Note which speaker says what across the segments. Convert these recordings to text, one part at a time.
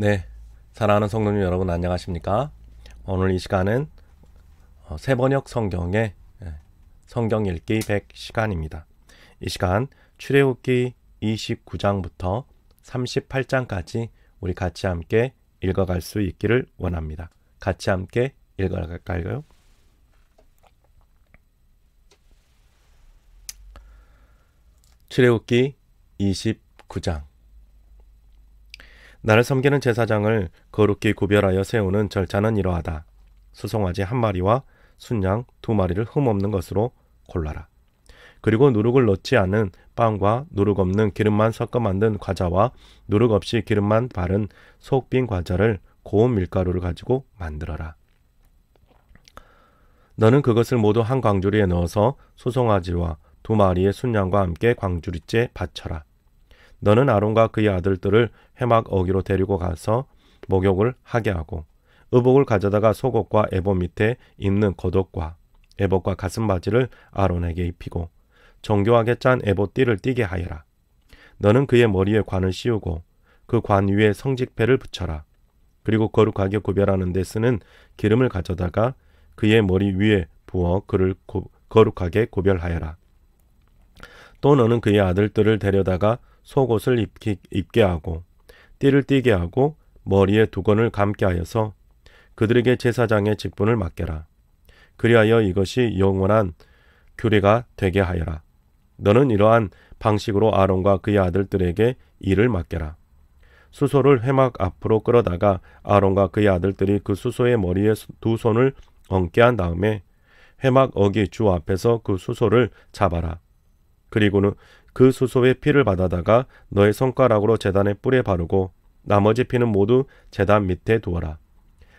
Speaker 1: 네, 사랑하는 성도님 여러분 안녕하십니까? 오늘 이 시간은 세번역 성경의 성경 읽기 100시간입니다. 이 시간 출애굽기 29장부터 38장까지 우리 같이 함께 읽어갈 수 있기를 원합니다. 같이 함께 읽어갈까요? 출애굽기 29장. 나를 섬기는 제사장을 거룩히 구별하여 세우는 절차는 이러하다. 수송아지 1마리와 순양 2마리를 흠없는 것으로 골라라. 그리고 누룩을 넣지 않은 빵과 누룩 없는 기름만 섞어 만든 과자와 누룩 없이 기름만 바른 속 빈 과자를 고운 밀가루를 가지고 만들어라. 너는 그것을 모두 한 광주리에 넣어서 수송아지와 2마리의 순양과 함께 광주리째 바쳐라. 너는 아론과 그의 아들들을 회막 어기로 데리고 가서 목욕을 하게 하고 의복을 가져다가 속옷과 에봇 밑에 입는 겉옷과 에봇과 가슴바지를 아론에게 입히고 정교하게 짠 에봇 띠를 띠게 하여라. 너는 그의 머리에 관을 씌우고 그 관 위에 성직패를 붙여라. 그리고 거룩하게 구별하는 데 쓰는 기름을 가져다가 그의 머리 위에 부어 그를 거룩하게 구별하여라. 또 너는 그의 아들들을 데려다가 속옷을 입게 하고 띠를 띠게 하고 머리에 두건을 감게 하여서 그들에게 제사장의 직분을 맡겨라. 그리하여 이것이 영원한 규례가 되게 하여라. 너는 이러한 방식으로 아론과 그의 아들들에게 일을 맡겨라. 수소를 회막 앞으로 끌어다가 아론과 그의 아들들이 그 수소의 머리에 2손을 얹게 한 다음에 회막 어기 주 앞에서 그 수소를 잡아라. 그리고는 그 수소의 피를 받아다가 너의 손가락으로 제단의 뿔에 바르고 나머지 피는 모두 제단 밑에 두어라.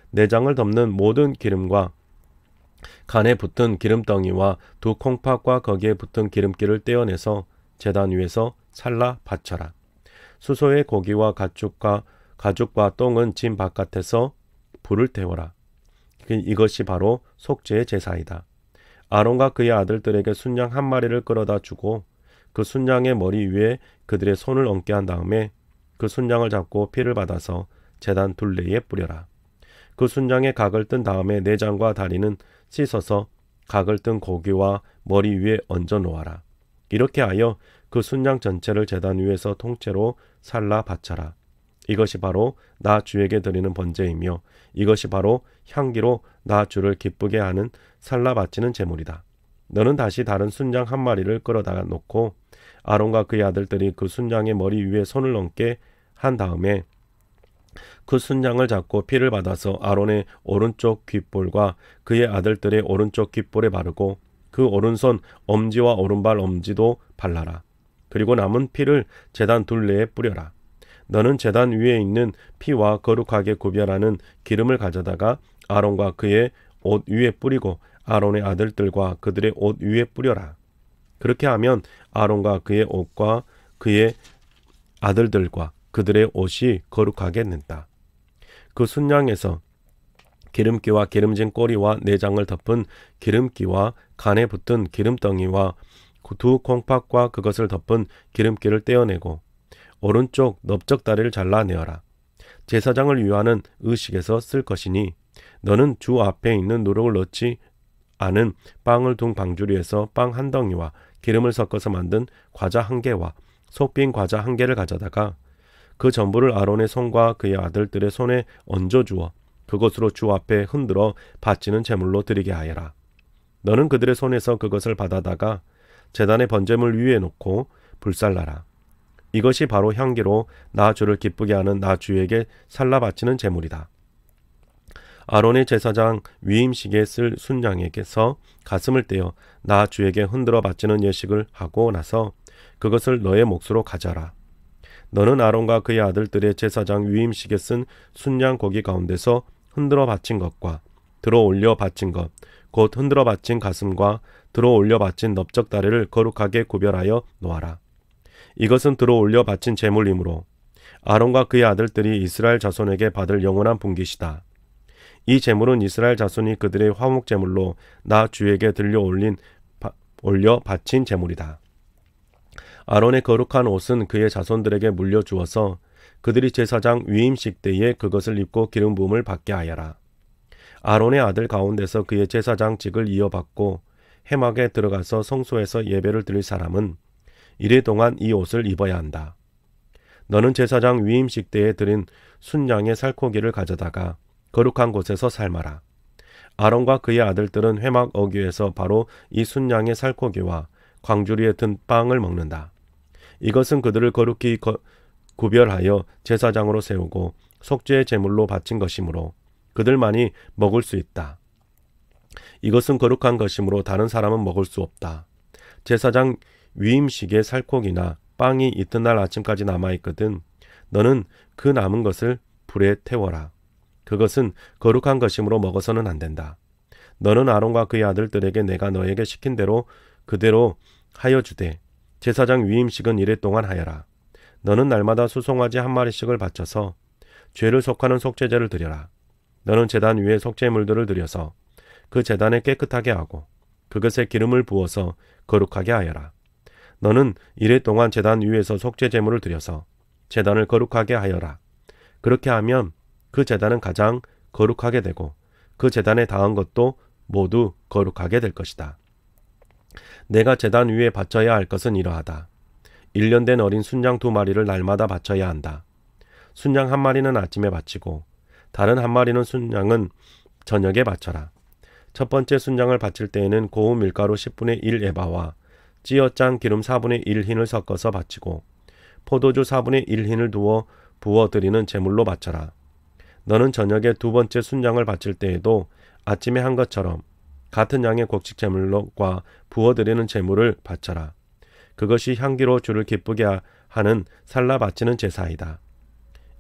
Speaker 1: 내장을 덮는 모든 기름과 간에 붙은 기름덩이와 2 콩팥과 거기에 붙은 기름기를 떼어내서 제단 위에서 살라 바쳐라. 수소의 고기와 가죽과 똥은 진 바깥에서 불을 태워라. 이것이 바로 속죄의 제사이다. 아론과 그의 아들들에게 순양 1마리를 끌어다 주고 그 순양의 머리 위에 그들의 손을 얹게 한 다음에 그 순양을 잡고 피를 받아서 제단 둘레에 뿌려라. 그 순양의 각을 뜬 다음에 내장과 다리는 씻어서 각을 뜬 고기와 머리 위에 얹어 놓아라. 이렇게 하여 그 순양 전체를 제단 위에서 통째로 살라 바쳐라. 이것이 바로 나 주에게 드리는 번제이며 이것이 바로 향기로 나 주를 기쁘게 하는 살라 바치는 제물이다. 너는 다시 다른 순양 1마리를 끌어다 놓고 아론과 그의 아들들이 그 순양의 머리 위에 손을 얹게 한 다음에 그 순양을 잡고 피를 받아서 아론의 오른쪽 귓볼과 그의 아들들의 오른쪽 귓볼에 바르고 그 오른손 엄지와 오른발 엄지도 발라라. 그리고 남은 피를 제단 둘레에 뿌려라. 너는 제단 위에 있는 피와 거룩하게 구별하는 기름을 가져다가 아론과 그의 옷 위에 뿌리고 아론의 아들들과 그들의 옷 위에 뿌려라. 그렇게 하면 아론과 그의 옷과 그의 아들들과 그들의 옷이 거룩하겠는다. 그 순양에서 기름기와 기름진 꼬리와 내장을 덮은 기름기와 간에 붙은 기름덩이와 2 콩팥과 그것을 덮은 기름기를 떼어내고 오른쪽 넓적다리를 잘라내어라. 제사장을 위하는 의식에서 쓸 것이니 너는 주 앞에 있는 누룩을 넣지 않은 빵을 둔 방주리에서 빵 1덩이와 기름을 섞어서 만든 과자 1개와 속 빈 과자 1개를 가져다가 그 전부를 아론의 손과 그의 아들들의 손에 얹어주어 그것으로 주 앞에 흔들어 바치는 제물로 드리게 하여라. 너는 그들의 손에서 그것을 받아다가 제단의 번제물 위에 놓고 불살라라. 이것이 바로 향기로 나 주를 기쁘게 하는 나 주에게 살라 바치는 제물이다. 아론의 제사장 위임식에 쓸 순양에게서 가슴을 떼어 나 주에게 흔들어 바치는 예식을 하고 나서 그것을 너의 몫으로 가져라. 너는 아론과 그의 아들들의 제사장 위임식에 쓴 순양 고기 가운데서 흔들어 바친 것과 들어 올려 바친 것, 곧 흔들어 바친 가슴과 들어 올려 바친 넓적다리를 거룩하게 구별하여 놓아라. 이것은 들어 올려 바친 제물이므로 아론과 그의 아들들이 이스라엘 자손에게 받을 영원한 분깃이다. 이 제물은 이스라엘 자손이 그들의 화목 제물로 나 주에게 올려 바친 제물이다. 아론의 거룩한 옷은 그의 자손들에게 물려주어서 그들이 제사장 위임식 때에 그것을 입고 기름 부음을 받게 하여라. 아론의 아들 가운데서 그의 제사장직을 이어받고 회막에 들어가서 성소에서 예배를 드릴 사람은 이래 동안 이 옷을 입어야 한다. 너는 제사장 위임식 때에 드린 순양의 살코기를 가져다가 거룩한 곳에서 삶아라. 아론과 그의 아들들은 회막 어귀에서 바로 이 순양의 살코기와 광주리에 든 빵을 먹는다. 이것은 그들을 거룩히 구별하여 제사장으로 세우고 속죄의 제물로 바친 것이므로 그들만이 먹을 수 있다. 이것은 거룩한 것이므로 다른 사람은 먹을 수 없다. 제사장 위임식의 살코기나 빵이 이튿날 아침까지 남아있거든 너는 그 남은 것을 불에 태워라. 그것은 거룩한 것이므로 먹어서는 안 된다. 너는 아론과 그의 아들들에게 내가 너에게 시킨 대로 그대로 하여 주되 제사장 위임식은 이래 동안 하여라. 너는 날마다 수송아지 한 마리씩을 바쳐서 죄를 속하는 속죄제를 드려라. 너는 제단 위에 속죄물들을 드려서 그 제단에 깨끗하게 하고 그것에 기름을 부어서 거룩하게 하여라. 너는 이래 동안 제단 위에서 속죄제물을 드려서 제단을 거룩하게 하여라. 그렇게 하면 그 제단은 가장 거룩하게 되고 그 제단에 닿은 것도 모두 거룩하게 될 것이다. 내가 제단 위에 바쳐야 할 것은 이러하다. 1년 된 어린 순양 2마리를 날마다 바쳐야 한다. 순양 1마리는 아침에 바치고 다른 1마리는 순양은 저녁에 바쳐라. 첫 번째 순양을 바칠 때에는 고운 밀가루 10분의 1 에바와 찌어 짠 기름 4분의 1 흰을 섞어서 바치고 포도주 4분의 1 흰을 부어 드리는 제물로 바쳐라. 너는 저녁에 두 번째 순양을 바칠 때에도 아침에 한 것처럼 같은 양의 곡식 제물과 부어드리는 제물을 바쳐라. 그것이 향기로 주를 기쁘게 하는 살라 바치는 제사이다.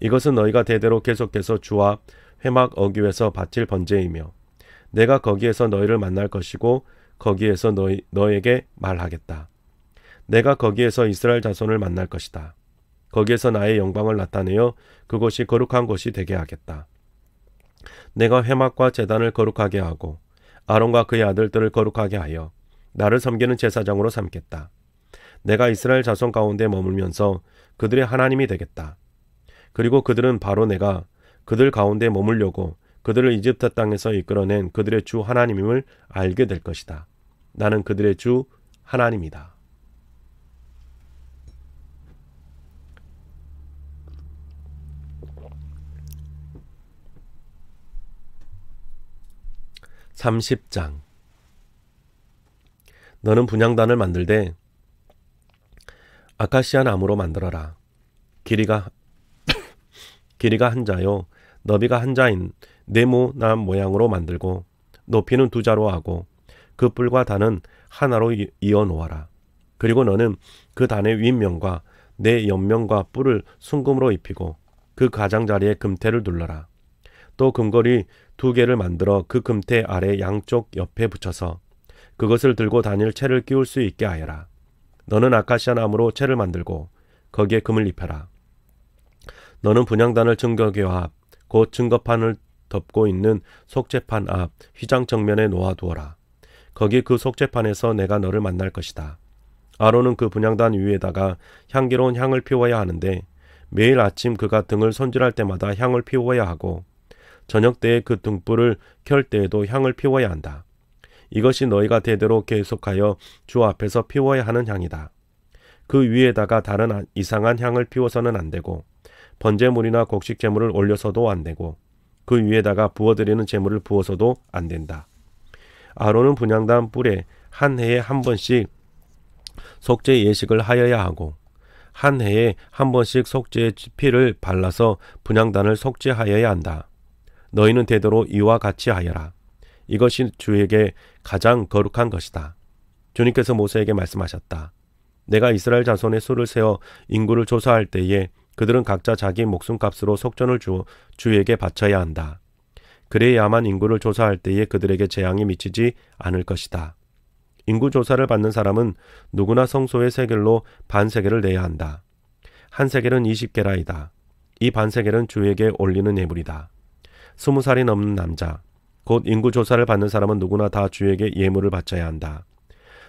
Speaker 1: 이것은 너희가 대대로 계속해서 주와 회막 어귀에서 바칠 번제이며 내가 거기에서 너희를 만날 것이고 거기에서 너에게 말하겠다. 내가 거기에서 이스라엘 자손을 만날 것이다. 거기에서 나의 영광을 나타내어 그곳이 거룩한 곳이 되게 하겠다. 내가 회막과 제단을 거룩하게 하고 아론과 그의 아들들을 거룩하게 하여 나를 섬기는 제사장으로 삼겠다. 내가 이스라엘 자손 가운데 머물면서 그들의 하나님이 되겠다. 그리고 그들은 바로 내가 그들 가운데 머물려고 그들을 이집트 땅에서 이끌어낸 그들의 주 하나님임을 알게 될 것이다. 나는 그들의 주 하나님이다. (30장) 너는 분향단을 만들되 아카시아 나무로 만들어라. 길이가 한 자요 너비가 한 자인 네모난 모양으로 만들고 높이는 2자로 하고 그 뿔과 단은 하나로 이어 놓아라. 그리고 너는 그 단의 윗면과 내 옆면과 뿔을 순금으로 입히고 그 가장자리에 금태를 둘러라. 또 금고리 2개를 만들어 그 금태 아래 양쪽 옆에 붙여서 그것을 들고 다닐 채를 끼울 수 있게 하여라. 너는 아카시아 나무로 채를 만들고 거기에 금을 입혀라. 너는 분향단을 증거궤 앞 곧 증거판을 덮고 있는 속죄판 앞 휘장 정면에 놓아두어라. 거기 그 속죄판에서 내가 너를 만날 것이다. 아론은 그 분향단 위에다가 향기로운 향을 피워야 하는데 매일 아침 그가 등을 손질할 때마다 향을 피워야 하고 저녁 때에 그 등불을 켤 때에도 향을 피워야 한다. 이것이 너희가 대대로 계속하여 주 앞에서 피워야 하는 향이다. 그 위에다가 다른 이상한 향을 피워서는 안 되고 번제물이나 곡식 제물을 올려서도 안 되고 그 위에다가 부어드리는 제물을 부어서도 안 된다. 아론은 분향단 뿔에 한 해에 한 번씩 속죄 예식을 하여야 하고 한 해에 한 번씩 속죄의 피를 발라서 분향단을 속죄하여야 한다. 너희는 대대로 이와 같이 하여라. 이것이 주에게 가장 거룩한 것이다. 주님께서 모세에게 말씀하셨다. 내가 이스라엘 자손의 수를 세어 인구를 조사할 때에 그들은 각자 자기 목숨값으로 속전을 주에게 바쳐야 한다. 그래야만 인구를 조사할 때에 그들에게 재앙이 미치지 않을 것이다. 인구 조사를 받는 사람은 누구나 성소의 세겔로 반세겔을 내야 한다. 한 세겔은 20게라이다. 이 반세겔은 주에게 올리는 예물이다. 20살이 넘는 남자, 곧 인구 조사를 받는 사람은 누구나 다 주에게 예물을 바쳐야 한다.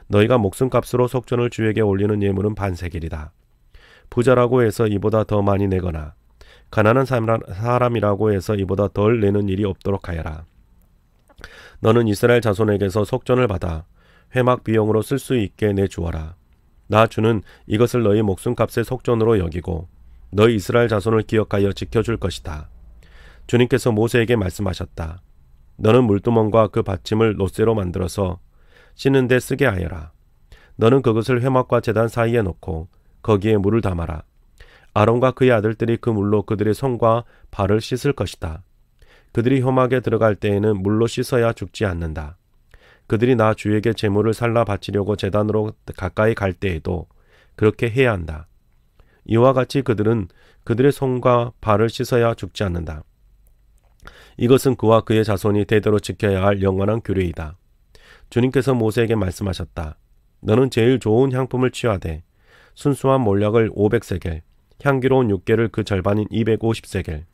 Speaker 1: 너희가 목숨값으로 속전을 주에게 올리는 예물은 반세겔이다. 부자라고 해서 이보다 더 많이 내거나 가난한 사람이라고 해서 이보다 덜 내는 일이 없도록 하여라. 너는 이스라엘 자손에게서 속전을 받아 회막 비용으로 쓸 수 있게 내주어라. 나 주는 이것을 너희 목숨값의 속전으로 여기고 너희 이스라엘 자손을 기억하여 지켜줄 것이다. 주님께서 모세에게 말씀하셨다. 너는 물두멍과 그 받침을 놋쇠로 만들어서 씻는 데 쓰게 하여라. 너는 그것을 회막과 제단 사이에 놓고 거기에 물을 담아라. 아론과 그의 아들들이 그 물로 그들의 손과 발을 씻을 것이다. 그들이 회막에 들어갈 때에는 물로 씻어야 죽지 않는다. 그들이 나 주에게 제물을 살라 바치려고 제단으로 가까이 갈 때에도 그렇게 해야 한다. 이와 같이 그들은 그들의 손과 발을 씻어야 죽지 않는다. 이것은 그와 그의 자손이 대대로 지켜야 할 영원한 규례이다. 주님께서 모세에게 말씀하셨다. 너는 제일 좋은 향품을 취하되 순수한 몰약을 500세겔, 향기로운 육개를 그 절반인 250세겔,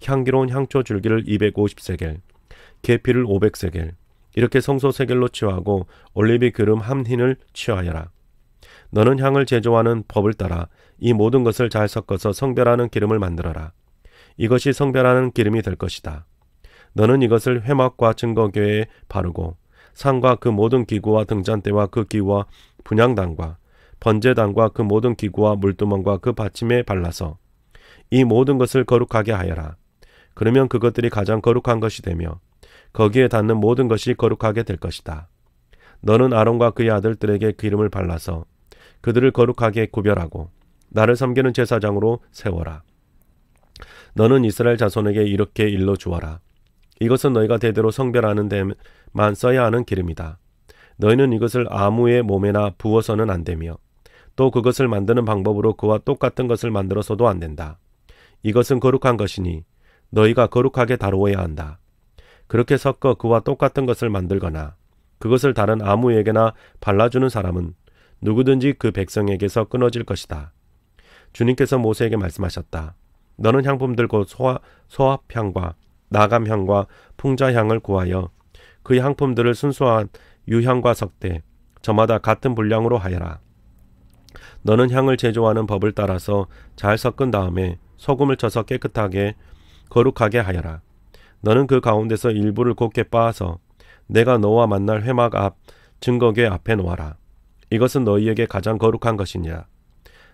Speaker 1: 향기로운 향초 줄기를 250세겔, 계피를 500세겔, 이렇게 성소세겔로 취하고 올리브 기름 한 흰을 취하여라. 너는 향을 제조하는 법을 따라 이 모든 것을 잘 섞어서 성별하는 기름을 만들어라. 이것이 성별하는 기름이 될 것이다. 너는 이것을 회막과 증거궤에 바르고 상과 그 모든 기구와 등잔대와 그 기구와 분향단과 번제단과 그 모든 기구와 물두멍과 그 받침에 발라서 이 모든 것을 거룩하게 하여라. 그러면 그것들이 가장 거룩한 것이 되며 거기에 닿는 모든 것이 거룩하게 될 것이다. 너는 아론과 그의 아들들에게 기름을 발라서 그들을 거룩하게 구별하고 나를 섬기는 제사장으로 세워라. 너는 이스라엘 자손에게 이렇게 일러 주어라. 이것은 너희가 대대로 성별하는 데만 써야 하는 기름이다. 너희는 이것을 아무의 몸에나 부어서는 안 되며 또 그것을 만드는 방법으로 그와 똑같은 것을 만들어서도 안 된다. 이것은 거룩한 것이니 너희가 거룩하게 다루어야 한다. 그렇게 섞어 그와 똑같은 것을 만들거나 그것을 다른 아무에게나 발라주는 사람은 누구든지 그 백성에게서 끊어질 것이다. 주님께서 모세에게 말씀하셨다. 너는 향품들 곧 소합향과 나감향과 풍자향을 구하여 그 향품들을 순수한 유향과 섞되 저마다 같은 분량으로 하여라. 너는 향을 제조하는 법을 따라서 잘 섞은 다음에 소금을 쳐서 깨끗하게 거룩하게 하여라. 너는 그 가운데서 일부를 곱게 빻아서 내가 너와 만날 회막 앞 증거궤 앞에 놓아라. 이것은 너희에게 가장 거룩한 것이니라.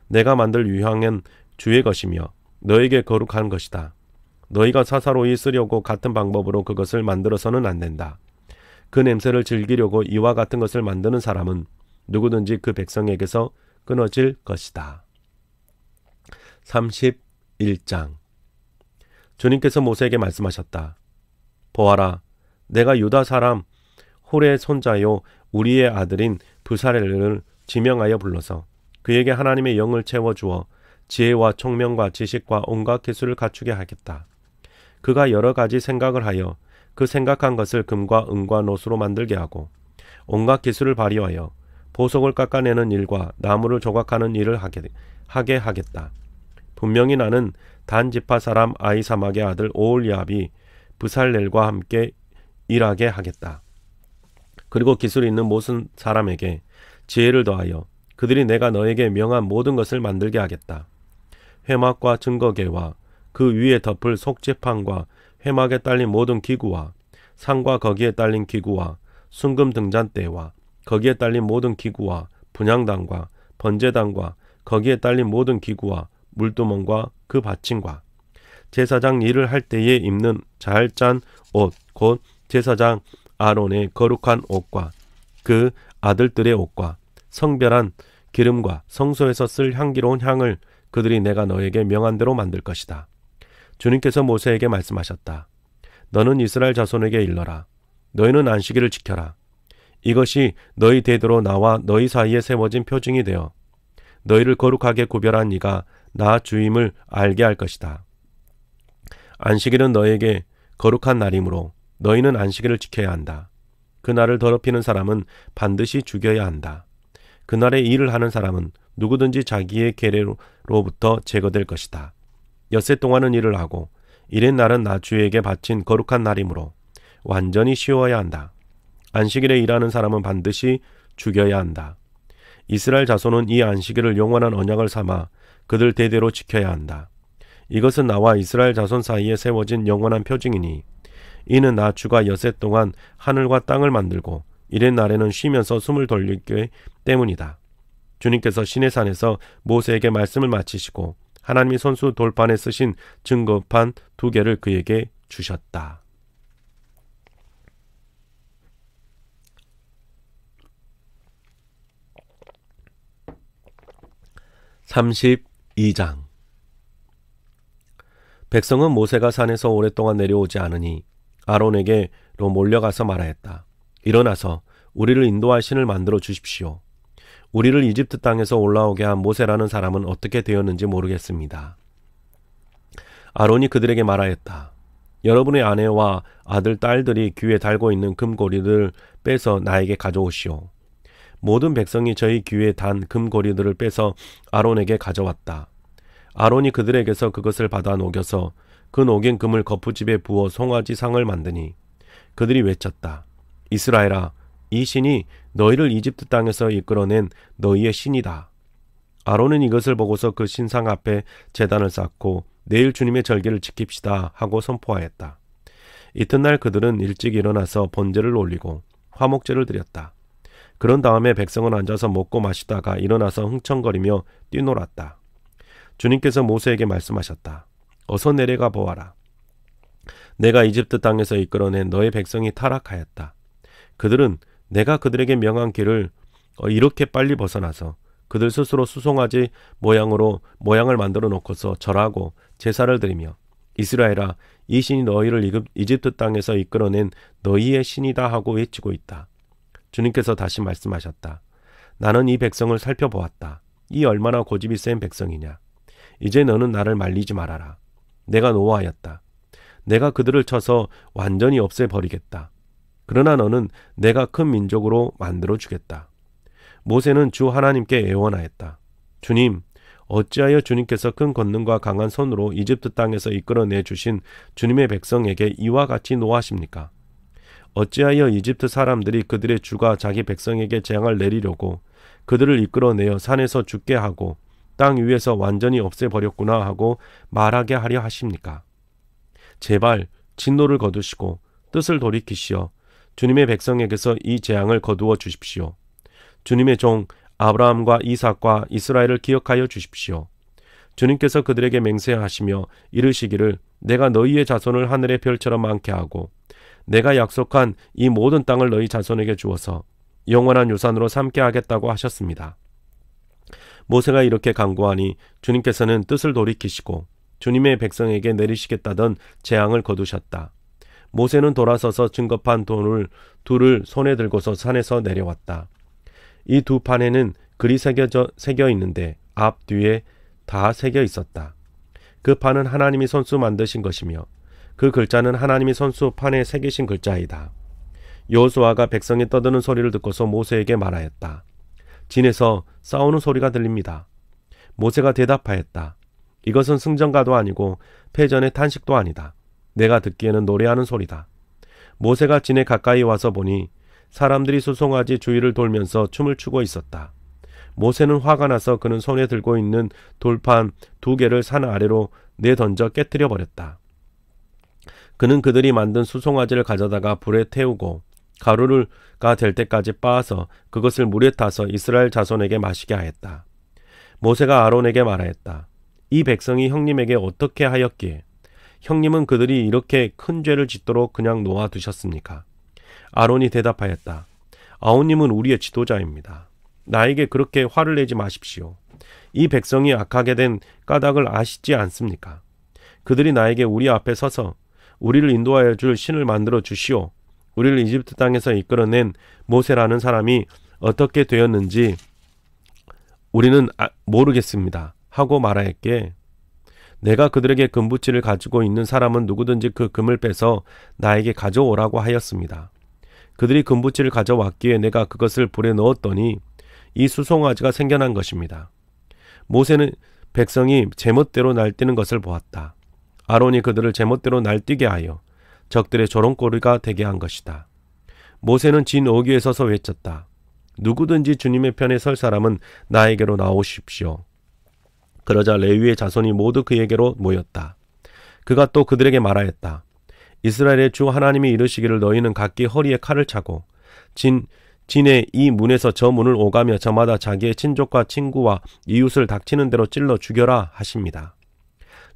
Speaker 1: 내가 만들 유향은 주의 것이며 너에게 거룩한 것이다. 너희가 사사로이 쓰려고 같은 방법으로 그것을 만들어서는 안 된다. 그 냄새를 즐기려고 이와 같은 것을 만드는 사람은 누구든지 그 백성에게서 끊어질 것이다. 31장. 주님께서 모세에게 말씀하셨다. 보아라, 내가 유다 사람 홀의 손자요 우리의 아들인 부살엘을 지명하여 불러서 그에게 하나님의 영을 채워주어 지혜와 총명과 지식과 온갖 기술을 갖추게 하겠다. 그가 여러 가지 생각을 하여 그 생각한 것을 금과 은과 노수로 만들게 하고 온갖 기술을 발휘하여 보석을 깎아내는 일과 나무를 조각하는 일을 하게 하겠다. 분명히 나는 단 지파 사람 아히사막의 아들 오홀리압이 부살렐과 함께 일하게 하겠다. 그리고 기술이 있는 모든 사람에게 지혜를 더하여 그들이 내가 너에게 명한 모든 것을 만들게 하겠다. 회막과 증거궤와 그 위에 덮을 속죄판과 회막에 딸린 모든 기구와 상과 거기에 딸린 기구와 순금 등잔대와 거기에 딸린 모든 기구와 분향단과 번제단과 거기에 딸린 모든 기구와 물두멍과 그 받침과 제사장 일을 할 때에 입는 잘 짠 옷, 곧 제사장 아론의 거룩한 옷과 그 아들들의 옷과 성별한 기름과 성소에서 쓸 향기로운 향을 그들이 내가 너에게 명한 대로 만들 것이다. 주님께서 모세에게 말씀하셨다. 너는 이스라엘 자손에게 일러라. 너희는 안식일을 지켜라. 이것이 너희 대대로 나와 너희 사이에 세워진 표징이 되어 너희를 거룩하게 구별한 이가 나 주임을 알게 할 것이다. 안식일은 너에게 거룩한 날이므로 너희는 안식일을 지켜야 한다. 그 날을 더럽히는 사람은 반드시 죽여야 한다. 그날에 일을 하는 사람은 누구든지 자기의 계례로부터 제거될 것이다. 엿새 동안은 일을 하고 일의 날은 나 주에게 바친 거룩한 날이므로 완전히 쉬어야 한다. 안식일에 일하는 사람은 반드시 죽여야 한다. 이스라엘 자손은 이 안식일을 영원한 언약을 삼아 그들 대대로 지켜야 한다. 이것은 나와 이스라엘 자손 사이에 세워진 영원한 표징이니 이는 나 주가 여세 동안 하늘과 땅을 만들고 이른 날에는 쉬면서 숨을 돌리기 때문이다. 주님께서 시내산에서 모세에게 말씀을 마치시고 하나님이 손수 돌판에 쓰신 증거판 2개를 그에게 주셨다. 32장. 백성은 모세가 산에서 오랫동안 내려오지 않으니 아론에게로 몰려가서 말하였다. 일어나서 우리를 인도할 신을 만들어 주십시오. 우리를 이집트 땅에서 올라오게 한 모세라는 사람은 어떻게 되었는지 모르겠습니다. 아론이 그들에게 말하였다. 여러분의 아내와 아들, 딸들이 귀에 달고 있는 금고리를 빼서 나에게 가져오시오. 모든 백성이 저희 귀에 단 금고리들을 빼서 아론에게 가져왔다. 아론이 그들에게서 그것을 받아 녹여서 그 녹인 금을 거푸집에 부어 송아지 상을 만드니 그들이 외쳤다. 이스라엘아, 이 신이 너희를 이집트 땅에서 이끌어낸 너희의 신이다. 아론은 이것을 보고서 그 신상 앞에 제단을 쌓고 내일 주님의 절기를 지킵시다 하고 선포하였다. 이튿날 그들은 일찍 일어나서 번제를 올리고 화목제를 드렸다. 그런 다음에 백성은 앉아서 먹고 마시다가 일어나서 흥청거리며 뛰놀았다. 주님께서 모세에게 말씀하셨다. 어서 내려가 보아라. 내가 이집트 땅에서 이끌어낸 너의 백성이 타락하였다. 그들은 내가 그들에게 명한 길을 이렇게 빨리 벗어나서 그들 스스로 수송아지 모양을 만들어 놓고서 절하고 제사를 드리며 이스라엘아, 이 신이 너희를 이집트 땅에서 이끌어낸 너희의 신이다 하고 외치고 있다. 주님께서 다시 말씀하셨다. 나는 이 백성을 살펴보았다. 이 얼마나 고집이 센 백성이냐. 이제 너는 나를 말리지 말아라. 내가 노하였다. 내가 그들을 쳐서 완전히 없애버리겠다. 그러나 너는 내가 큰 민족으로 만들어주겠다. 모세는 주 하나님께 애원하였다. 주님, 어찌하여 주님께서 큰 권능과 강한 손으로 이집트 땅에서 이끌어내 주신 주님의 백성에게 이와 같이 노하십니까? 어찌하여 이집트 사람들이 그들의 주가 자기 백성에게 재앙을 내리려고 그들을 이끌어내어 산에서 죽게 하고 땅 위에서 완전히 없애버렸구나 하고 말하게 하려 하십니까? 제발 진노를 거두시고 뜻을 돌이키시어 주님의 백성에게서 이 재앙을 거두어 주십시오. 주님의 종 아브라함과 이삭과 이스라엘을 기억하여 주십시오. 주님께서 그들에게 맹세하시며 이르시기를 내가 너희의 자손을 하늘의 별처럼 많게 하고 내가 약속한 이 모든 땅을 너희 자손에게 주어서 영원한 유산으로 삼게 하겠다고 하셨습니다. 모세가 이렇게 간구하니 주님께서는 뜻을 돌이키시고 주님의 백성에게 내리시겠다던 재앙을 거두셨다. 모세는 돌아서서 증거판 둘을 손에 들고서 산에서 내려왔다. 이 두 판에는 글이 새겨 있는데 앞 뒤에 다 새겨 있었다. 그 판은 하나님이 손수 만드신 것이며 그 글자는 하나님이 손수 판에 새기신 글자이다. 여호수아가 백성이 떠드는 소리를 듣고서 모세에게 말하였다. 진에서 싸우는 소리가 들립니다. 모세가 대답하였다. 이것은 승전가도 아니고 패전의 탄식도 아니다. 내가 듣기에는 노래하는 소리다. 모세가 진에 가까이 와서 보니 사람들이 수송아지 주위를 돌면서 춤을 추고 있었다. 모세는 화가 나서 그는 손에 들고 있는 돌판 2개를 산 아래로 내던져 깨뜨려 버렸다. 그는 그들이 만든 수송아지를 가져다가 불에 태우고 가루가 될 때까지 빻아서 그것을 물에 타서 이스라엘 자손에게 마시게 하였다. 모세가 아론에게 말하였다. 이 백성이 형님에게 어떻게 하였기에 형님은 그들이 이렇게 큰 죄를 짓도록 그냥 놓아두셨습니까? 아론이 대답하였다. 아우님은 우리의 지도자입니다. 나에게 그렇게 화를 내지 마십시오. 이 백성이 악하게 된 까닭을 아시지 않습니까? 그들이 나에게 우리 앞에 서서 우리를 인도하여 줄 신을 만들어 주시오. 우리를 이집트 땅에서 이끌어낸 모세라는 사람이 어떻게 되었는지 우리는 모르겠습니다. 하고 말하였기에 내가 그들에게 금붙지를 가지고 있는 사람은 누구든지 그 금을 빼서 나에게 가져오라고 하였습니다. 그들이 금붙지를 가져왔기에 내가 그것을 불에 넣었더니 이 수송아지가 생겨난 것입니다. 모세는 백성이 제멋대로 날뛰는 것을 보았다. 아론이 그들을 제멋대로 날뛰게 하여 적들의 조롱거리가 되게 한 것이다. 모세는 진 어귀에 서서 외쳤다. 누구든지 주님의 편에 설 사람은 나에게로 나오십시오. 그러자 레위의 자손이 모두 그에게로 모였다. 그가 또 그들에게 말하였다. 이스라엘의 주 하나님이 이르시기를 너희는 각기 허리에 칼을 차고 진의 이 문에서 저 문을 오가며 저마다 자기의 친족과 친구와 이웃을 닥치는 대로 찔러 죽여라 하십니다.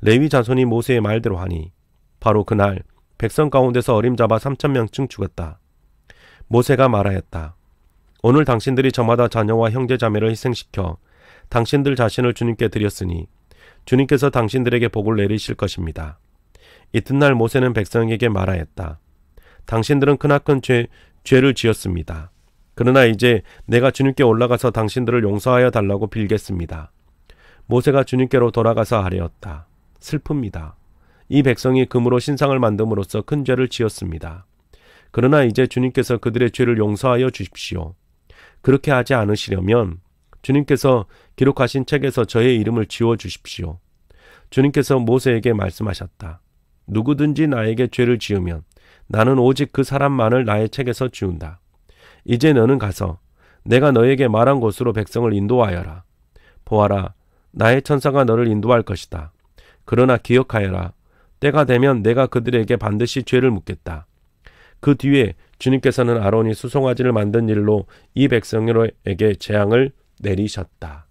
Speaker 1: 레위 자손이 모세의 말대로 하니 바로 그날 백성 가운데서 어림잡아 3,000명쯤 죽었다. 모세가 말하였다. 오늘 당신들이 저마다 자녀와 형제자매를 희생시켜 당신들 자신을 주님께 드렸으니 주님께서 당신들에게 복을 내리실 것입니다. 이튿날 모세는 백성에게 말하였다. 당신들은 크나큰 죄를 지었습니다. 그러나 이제 내가 주님께 올라가서 당신들을 용서하여 달라고 빌겠습니다. 모세가 주님께로 돌아가서 아뢰었다. 슬픕니다. 이 백성이 금으로 신상을 만듦으로써 큰 죄를 지었습니다. 그러나 이제 주님께서 그들의 죄를 용서하여 주십시오. 그렇게 하지 않으시려면 주님께서 기록하신 책에서 저의 이름을 지워 주십시오. 주님께서 모세에게 말씀하셨다. 누구든지 나에게 죄를 지으면 나는 오직 그 사람만을 나의 책에서 지운다. 이제 너는 가서 내가 너에게 말한 곳으로 백성을 인도하여라. 보아라, 나의 천사가 너를 인도할 것이다. 그러나 기억하여라. 때가 되면 내가 그들에게 반드시 죄를 묻겠다. 그 뒤에 주님께서는 아론이 수송아지를 만든 일로 이 백성에게 재앙을 내리셨다.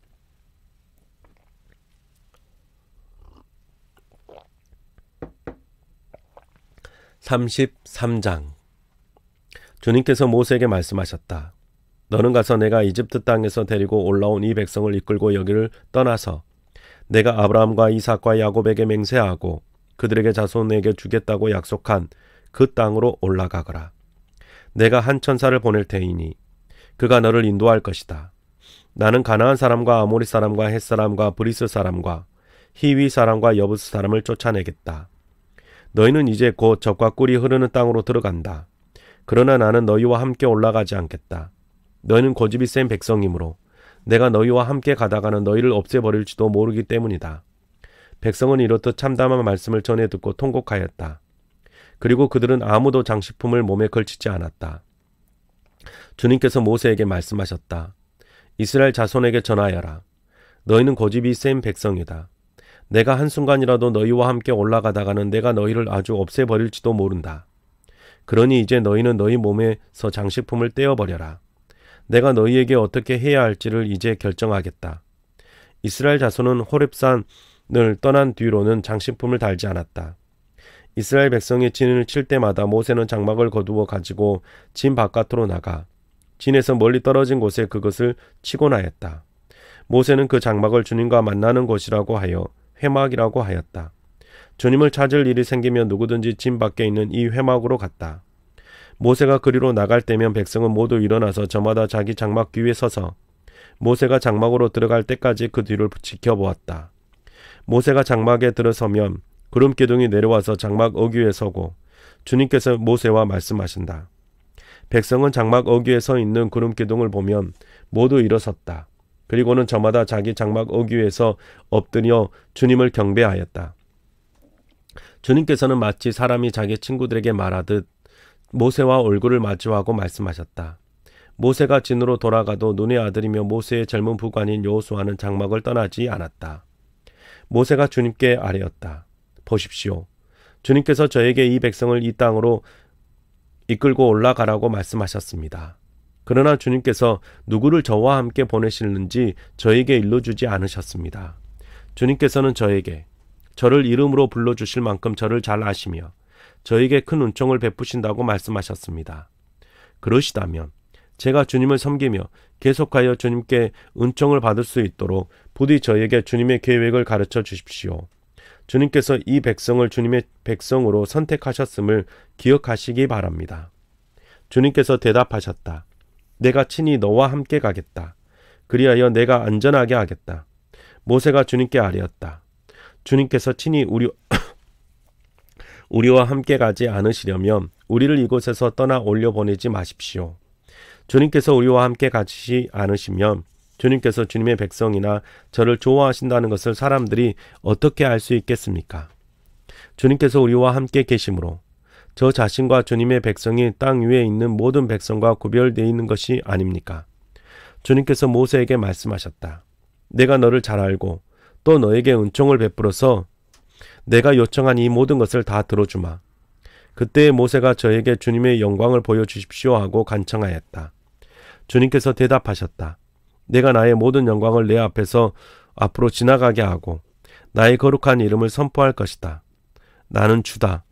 Speaker 1: 33장. 주님께서 모세에게 말씀하셨다. 너는 가서 내가 이집트 땅에서 데리고 올라온 이 백성을 이끌고 여기를 떠나서 내가 아브라함과 이삭과 야곱에게 맹세하고 그들에게 자손에게 주겠다고 약속한 그 땅으로 올라가거라. 내가 한 천사를 보낼 테이니 그가 너를 인도할 것이다. 나는 가나안 사람과 아모리 사람과 헷 사람과 브리스 사람과 히위 사람과 여부스 사람을 쫓아내겠다. 너희는 이제 곧 젖과 꿀이 흐르는 땅으로 들어간다. 그러나 나는 너희와 함께 올라가지 않겠다. 너희는 고집이 센 백성이므로 내가 너희와 함께 가다가는 너희를 없애버릴지도 모르기 때문이다. 백성은 이렇듯 참담한 말씀을 전해 듣고 통곡하였다. 그리고 그들은 아무도 장식품을 몸에 걸치지 않았다. 주님께서 모세에게 말씀하셨다. 이스라엘 자손에게 전하여라. 너희는 고집이 센 백성이다. 내가 한순간이라도 너희와 함께 올라가다가는 내가 너희를 아주 없애버릴지도 모른다. 그러니 이제 너희는 너희 몸에서 장식품을 떼어버려라. 내가 너희에게 어떻게 해야 할지를 이제 결정하겠다. 이스라엘 자손은 호렙산을 떠난 뒤로는 장식품을 달지 않았다. 이스라엘 백성이 진을 칠 때마다 모세는 장막을 거두어 가지고 진 바깥으로 나가 진에서 멀리 떨어진 곳에 그것을 치곤 하였다. 모세는 그 장막을 주님과 만나는 곳이라고 하여 회막이라고 하였다. 주님을 찾을 일이 생기면 누구든지 진 밖에 있는 이 회막으로 갔다. 모세가 그리로 나갈 때면 백성은 모두 일어나서 저마다 자기 장막 뒤에 서서 모세가 장막으로 들어갈 때까지 그 뒤를 지켜보았다. 모세가 장막에 들어서면 구름 기둥이 내려와서 장막 어귀에 서고 주님께서 모세와 말씀하신다. 백성은 장막 어귀에 서 있는 구름 기둥을 보면 모두 일어섰다. 그리고는 저마다 자기 장막 어귀에서 엎드려 주님을 경배하였다. 주님께서는 마치 사람이 자기 친구들에게 말하듯 모세와 얼굴을 마주하고 말씀하셨다. 모세가 진으로 돌아가도 눈의 아들이며 모세의 젊은 부관인 여호수아는 장막을 떠나지 않았다. 모세가 주님께 아뢰었다. 보십시오. 주님께서 저에게 이 백성을 이 땅으로 이끌고 올라가라고 말씀하셨습니다. 그러나 주님께서 누구를 저와 함께 보내시는지 저에게 일러주지 않으셨습니다. 주님께서는 저에게 저를 이름으로 불러주실 만큼 저를 잘 아시며 저에게 큰 은총을 베푸신다고 말씀하셨습니다. 그러시다면 제가 주님을 섬기며 계속하여 주님께 은총을 받을 수 있도록 부디 저에게 주님의 계획을 가르쳐 주십시오. 주님께서 이 백성을 주님의 백성으로 선택하셨음을 기억하시기 바랍니다. 주님께서 대답하셨다. 내가 친히 너와 함께 가겠다. 그리하여 내가 안전하게 하겠다. 모세가 주님께 아뢰었다. 주님께서 친히 우리와 함께 가지 않으시려면 우리를 이곳에서 떠나 올려보내지 마십시오. 주님께서 우리와 함께 가지 않으시면 주님께서 주님의 백성이나 저를 좋아하신다는 것을 사람들이 어떻게 알 수 있겠습니까? 주님께서 우리와 함께 계심으로 저 자신과 주님의 백성이 땅 위에 있는 모든 백성과 구별되어 있는 것이 아닙니까? 주님께서 모세에게 말씀하셨다. 내가 너를 잘 알고 또 너에게 은총을 베풀어서 내가 요청한 이 모든 것을 다 들어주마. 그때 모세가 저에게 주님의 영광을 보여주십시오 하고 간청하였다. 주님께서 대답하셨다. 내가 나의 모든 영광을 내 앞에서 앞으로 지나가게 하고 나의 거룩한 이름을 선포할 것이다. 나는 주다.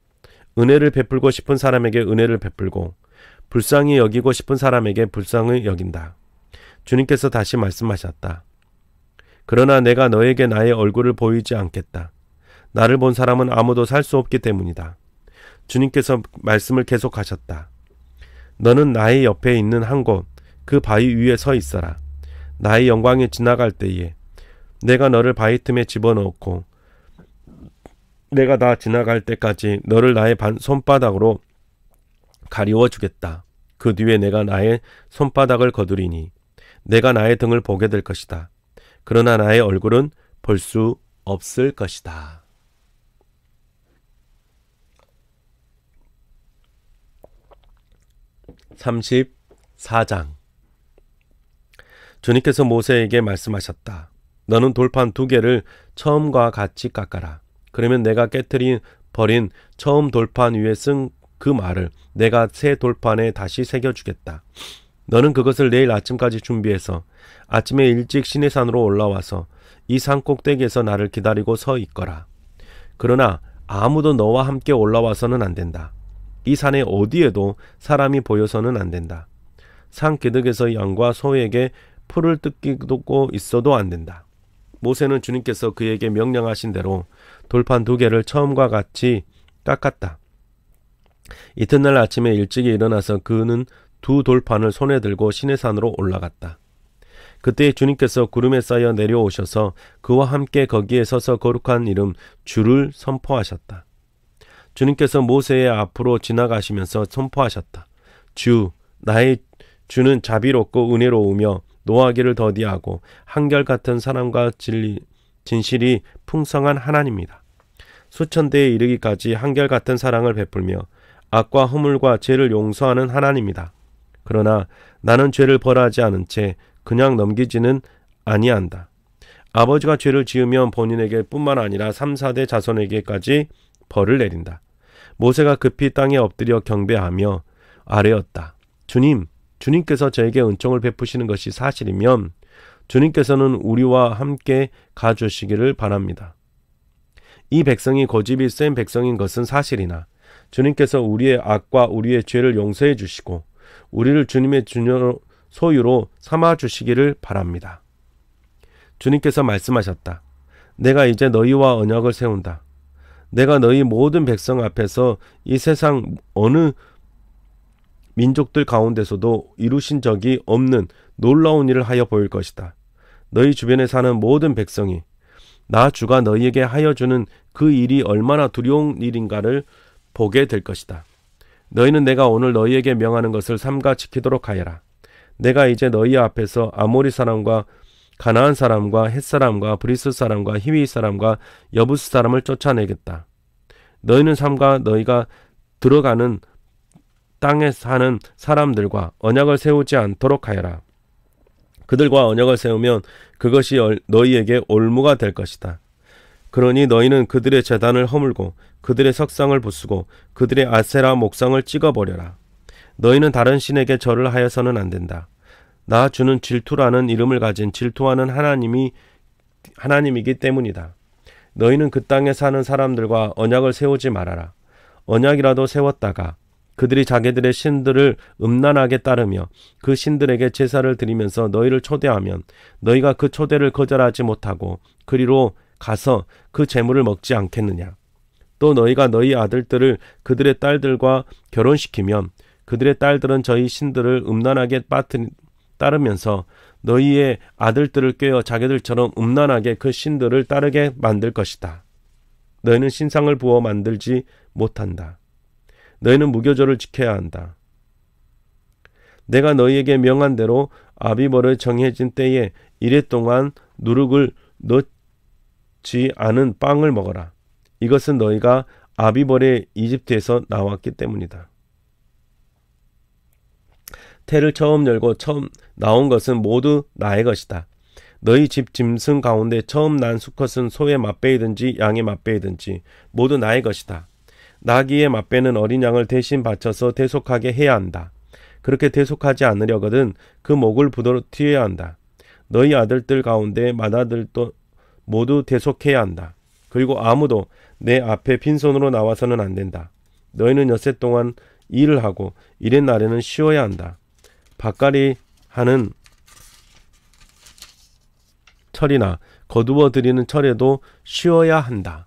Speaker 1: 은혜를 베풀고 싶은 사람에게 은혜를 베풀고 불쌍히 여기고 싶은 사람에게 불쌍히 여긴다. 주님께서 다시 말씀하셨다. 그러나 내가 너에게 나의 얼굴을 보이지 않겠다. 나를 본 사람은 아무도 살 수 없기 때문이다. 주님께서 말씀을 계속하셨다. 너는 나의 옆에 있는 한 곳, 그 바위 위에 서 있어라. 나의 영광이 지나갈 때에 내가 너를 바위 틈에 집어넣고 내가 다 지나갈 때까지 너를 나의 손바닥으로 가리워 주겠다. 그 뒤에 내가 나의 손바닥을 거두리니 내가 나의 등을 보게 될 것이다. 그러나 나의 얼굴은 볼 수 없을 것이다. (34장) 주님께서 모세에게 말씀하셨다. 너는 돌판 2개를 처음과 같이 깎아라. 그러면 내가 깨트린 버린 처음 돌판 위에 쓴 그 말을 내가 새 돌판에 다시 새겨주겠다. 너는 그것을 내일 아침까지 준비해서 아침에 일찍 시내산으로 올라와서 이 산 꼭대기에서 나를 기다리고 서 있거라. 그러나 아무도 너와 함께 올라와서는 안 된다. 이 산에 어디에도 사람이 보여서는 안 된다. 산 기슭에서 양과 소에게 풀을 뜯기고 있어도 안 된다. 모세는 주님께서 그에게 명령하신 대로 돌판 2개를 처음과 같이 깎았다. 이튿날 아침에 일찍이 일어나서 그는 2 돌판을 손에 들고 시내산으로 올라갔다. 그때 주님께서 구름에 쌓여 내려오셔서 그와 함께 거기에 서서 거룩한 이름 주를 선포하셨다. 주님께서 모세의 앞으로 지나가시면서 선포하셨다. 주, 나의 주는 자비롭고 은혜로우며 노하기를 더디하고 한결같은 사랑과 진실이 풍성한 하나님이다. 수천 대에 이르기까지 한결같은 사랑을 베풀며 악과 허물과 죄를 용서하는 하나님이다. 그러나 나는 죄를 벌하지 않은 채 그냥 넘기지는 아니한다. 아버지가 죄를 지으면 본인에게 뿐만 아니라 3, 4대 자손에게까지 벌을 내린다. 모세가 급히 땅에 엎드려 경배하며 아뢰었다. 주님께서 저에게 은총을 베푸시는 것이 사실이면 주님께서는 우리와 함께 가주시기를 바랍니다. 이 백성이 고집이 센 백성인 것은 사실이나 주님께서 우리의 악과 우리의 죄를 용서해 주시고 우리를 주님의 소유로 삼아 주시기를 바랍니다. 주님께서 말씀하셨다. 내가 이제 너희와 언약을 세운다. 내가 너희 모든 백성 앞에서 이 세상 어느 민족들 가운데서도 이루신 적이 없는 놀라운 일을 하여 보일 것이다. 너희 주변에 사는 모든 백성이 나 주가 너희에게 하여 주는 그 일이 얼마나 두려운 일인가를 보게 될 것이다. 너희는 내가 오늘 너희에게 명하는 것을 삼가 지키도록 하여라. 내가 이제 너희 앞에서 아모리 사람과 가나안 사람과 헷 사람과 브리스 사람과 히위 사람과 여부스 사람을 쫓아내겠다. 너희는 삼가 너희가 들어가는 땅에 사는 사람들과 언약을 세우지 않도록 하여라. 그들과 언약을 세우면 그것이 너희에게 올무가 될 것이다. 그러니 너희는 그들의 제단을 허물고 그들의 석상을 부수고 그들의 아세라 목상을 찍어버려라. 너희는 다른 신에게 절을 하여서는 안 된다. 나 주는 질투라는 이름을 가진 질투하는 하나님이기 때문이다. 너희는 그 땅에 사는 사람들과 언약을 세우지 말아라. 언약이라도 세웠다가 그들이 자기들의 신들을 음란하게 따르며 그 신들에게 제사를 드리면서 너희를 초대하면 너희가 그 초대를 거절하지 못하고 그리로 가서 그 제물을 먹지 않겠느냐. 또 너희가 너희 아들들을 그들의 딸들과 결혼시키면 그들의 딸들은 저희 신들을 음란하게 따르면서 너희의 아들들을 꿰어 자기들처럼 음란하게 그 신들을 따르게 만들 것이다. 너희는 신상을 부어 만들지 못한다. 너희는 무교절을 지켜야 한다. 내가 너희에게 명한 대로 아비벌을 정해진 때에 이래 동안 누룩을 넣지 않은 빵을 먹어라. 이것은 너희가 아비벌의 이집트에서 나왔기 때문이다. 태를 처음 열고 처음 나온 것은 모두 나의 것이다. 너희 집 짐승 가운데 처음 난 수컷은 소의 맛배이든지 양의 맛배이든지 모두 나의 것이다. 나귀의 맛배는 어린 양을 대신 바쳐서 대속하게 해야 한다. 그렇게 대속하지 않으려거든 그 목을 부러뜨려야 한다. 너희 아들들 가운데 맏아들도 모두 대속해야 한다. 그리고 아무도 내 앞에 빈손으로 나와서는 안 된다. 너희는 엿새 동안 일을 하고 이른 날에는 쉬어야 한다. 밭갈이 하는 철이나 거두어 들이는 철에도 쉬어야 한다.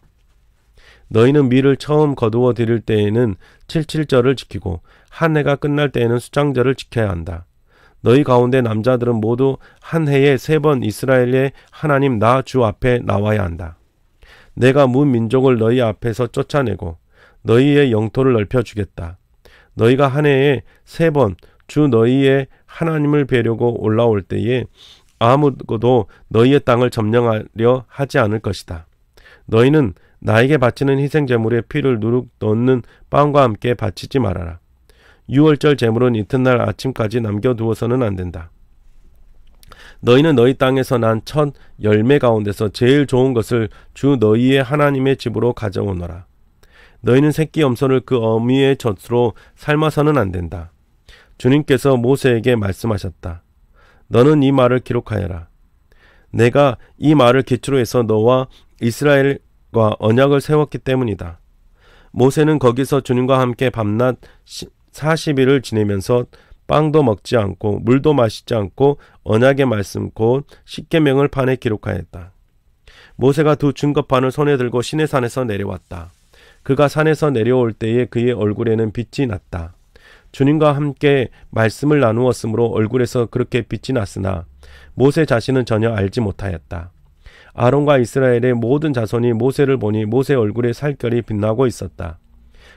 Speaker 1: 너희는 밀을 처음 거두어 들일 때에는 칠칠절을 지키고 한 해가 끝날 때에는 수장절을 지켜야 한다. 너희 가운데 남자들은 모두 한 해에 3번 이스라엘의 하나님 나 주 앞에 나와야 한다. 내가 문 민족을 너희 앞에서 쫓아내고 너희의 영토를 넓혀주겠다. 너희가 한 해에 3번 주 너희의 하나님을 뵈려고 올라올 때에 아무도 너희의 땅을 점령하려 하지 않을 것이다. 너희는 나에게 바치는 희생제물에 피를 누룩 넣는 빵과 함께 바치지 말아라. 유월절 제물은 이튿날 아침까지 남겨두어서는 안 된다. 너희는 너희 땅에서 난 첫 열매 가운데서 제일 좋은 것을 주 너희의 하나님의 집으로 가져오너라. 너희는 새끼 염소를 그 어미의 젖으로 삶아서는 안 된다. 주님께서 모세에게 말씀하셨다. 너는 이 말을 기록하여라. 내가 이 말을 기초로 해서 너와 이스라엘과 언약을 세웠기 때문이다. 모세는 거기서 주님과 함께 밤낮 40일을 지내면서 빵도 먹지 않고 물도 마시지 않고 언약의 말씀 곧 십계명을 판에 기록하였다. 모세가 2 증거판을 손에 들고 시내산에서 내려왔다. 그가 산에서 내려올 때에 그의 얼굴에는 빛이 났다. 주님과 함께 말씀을 나누었으므로 얼굴에서 그렇게 빛이 났으나 모세 자신은 전혀 알지 못하였다. 아론과 이스라엘의 모든 자손이 모세를 보니 모세 얼굴에 살결이 빛나고 있었다.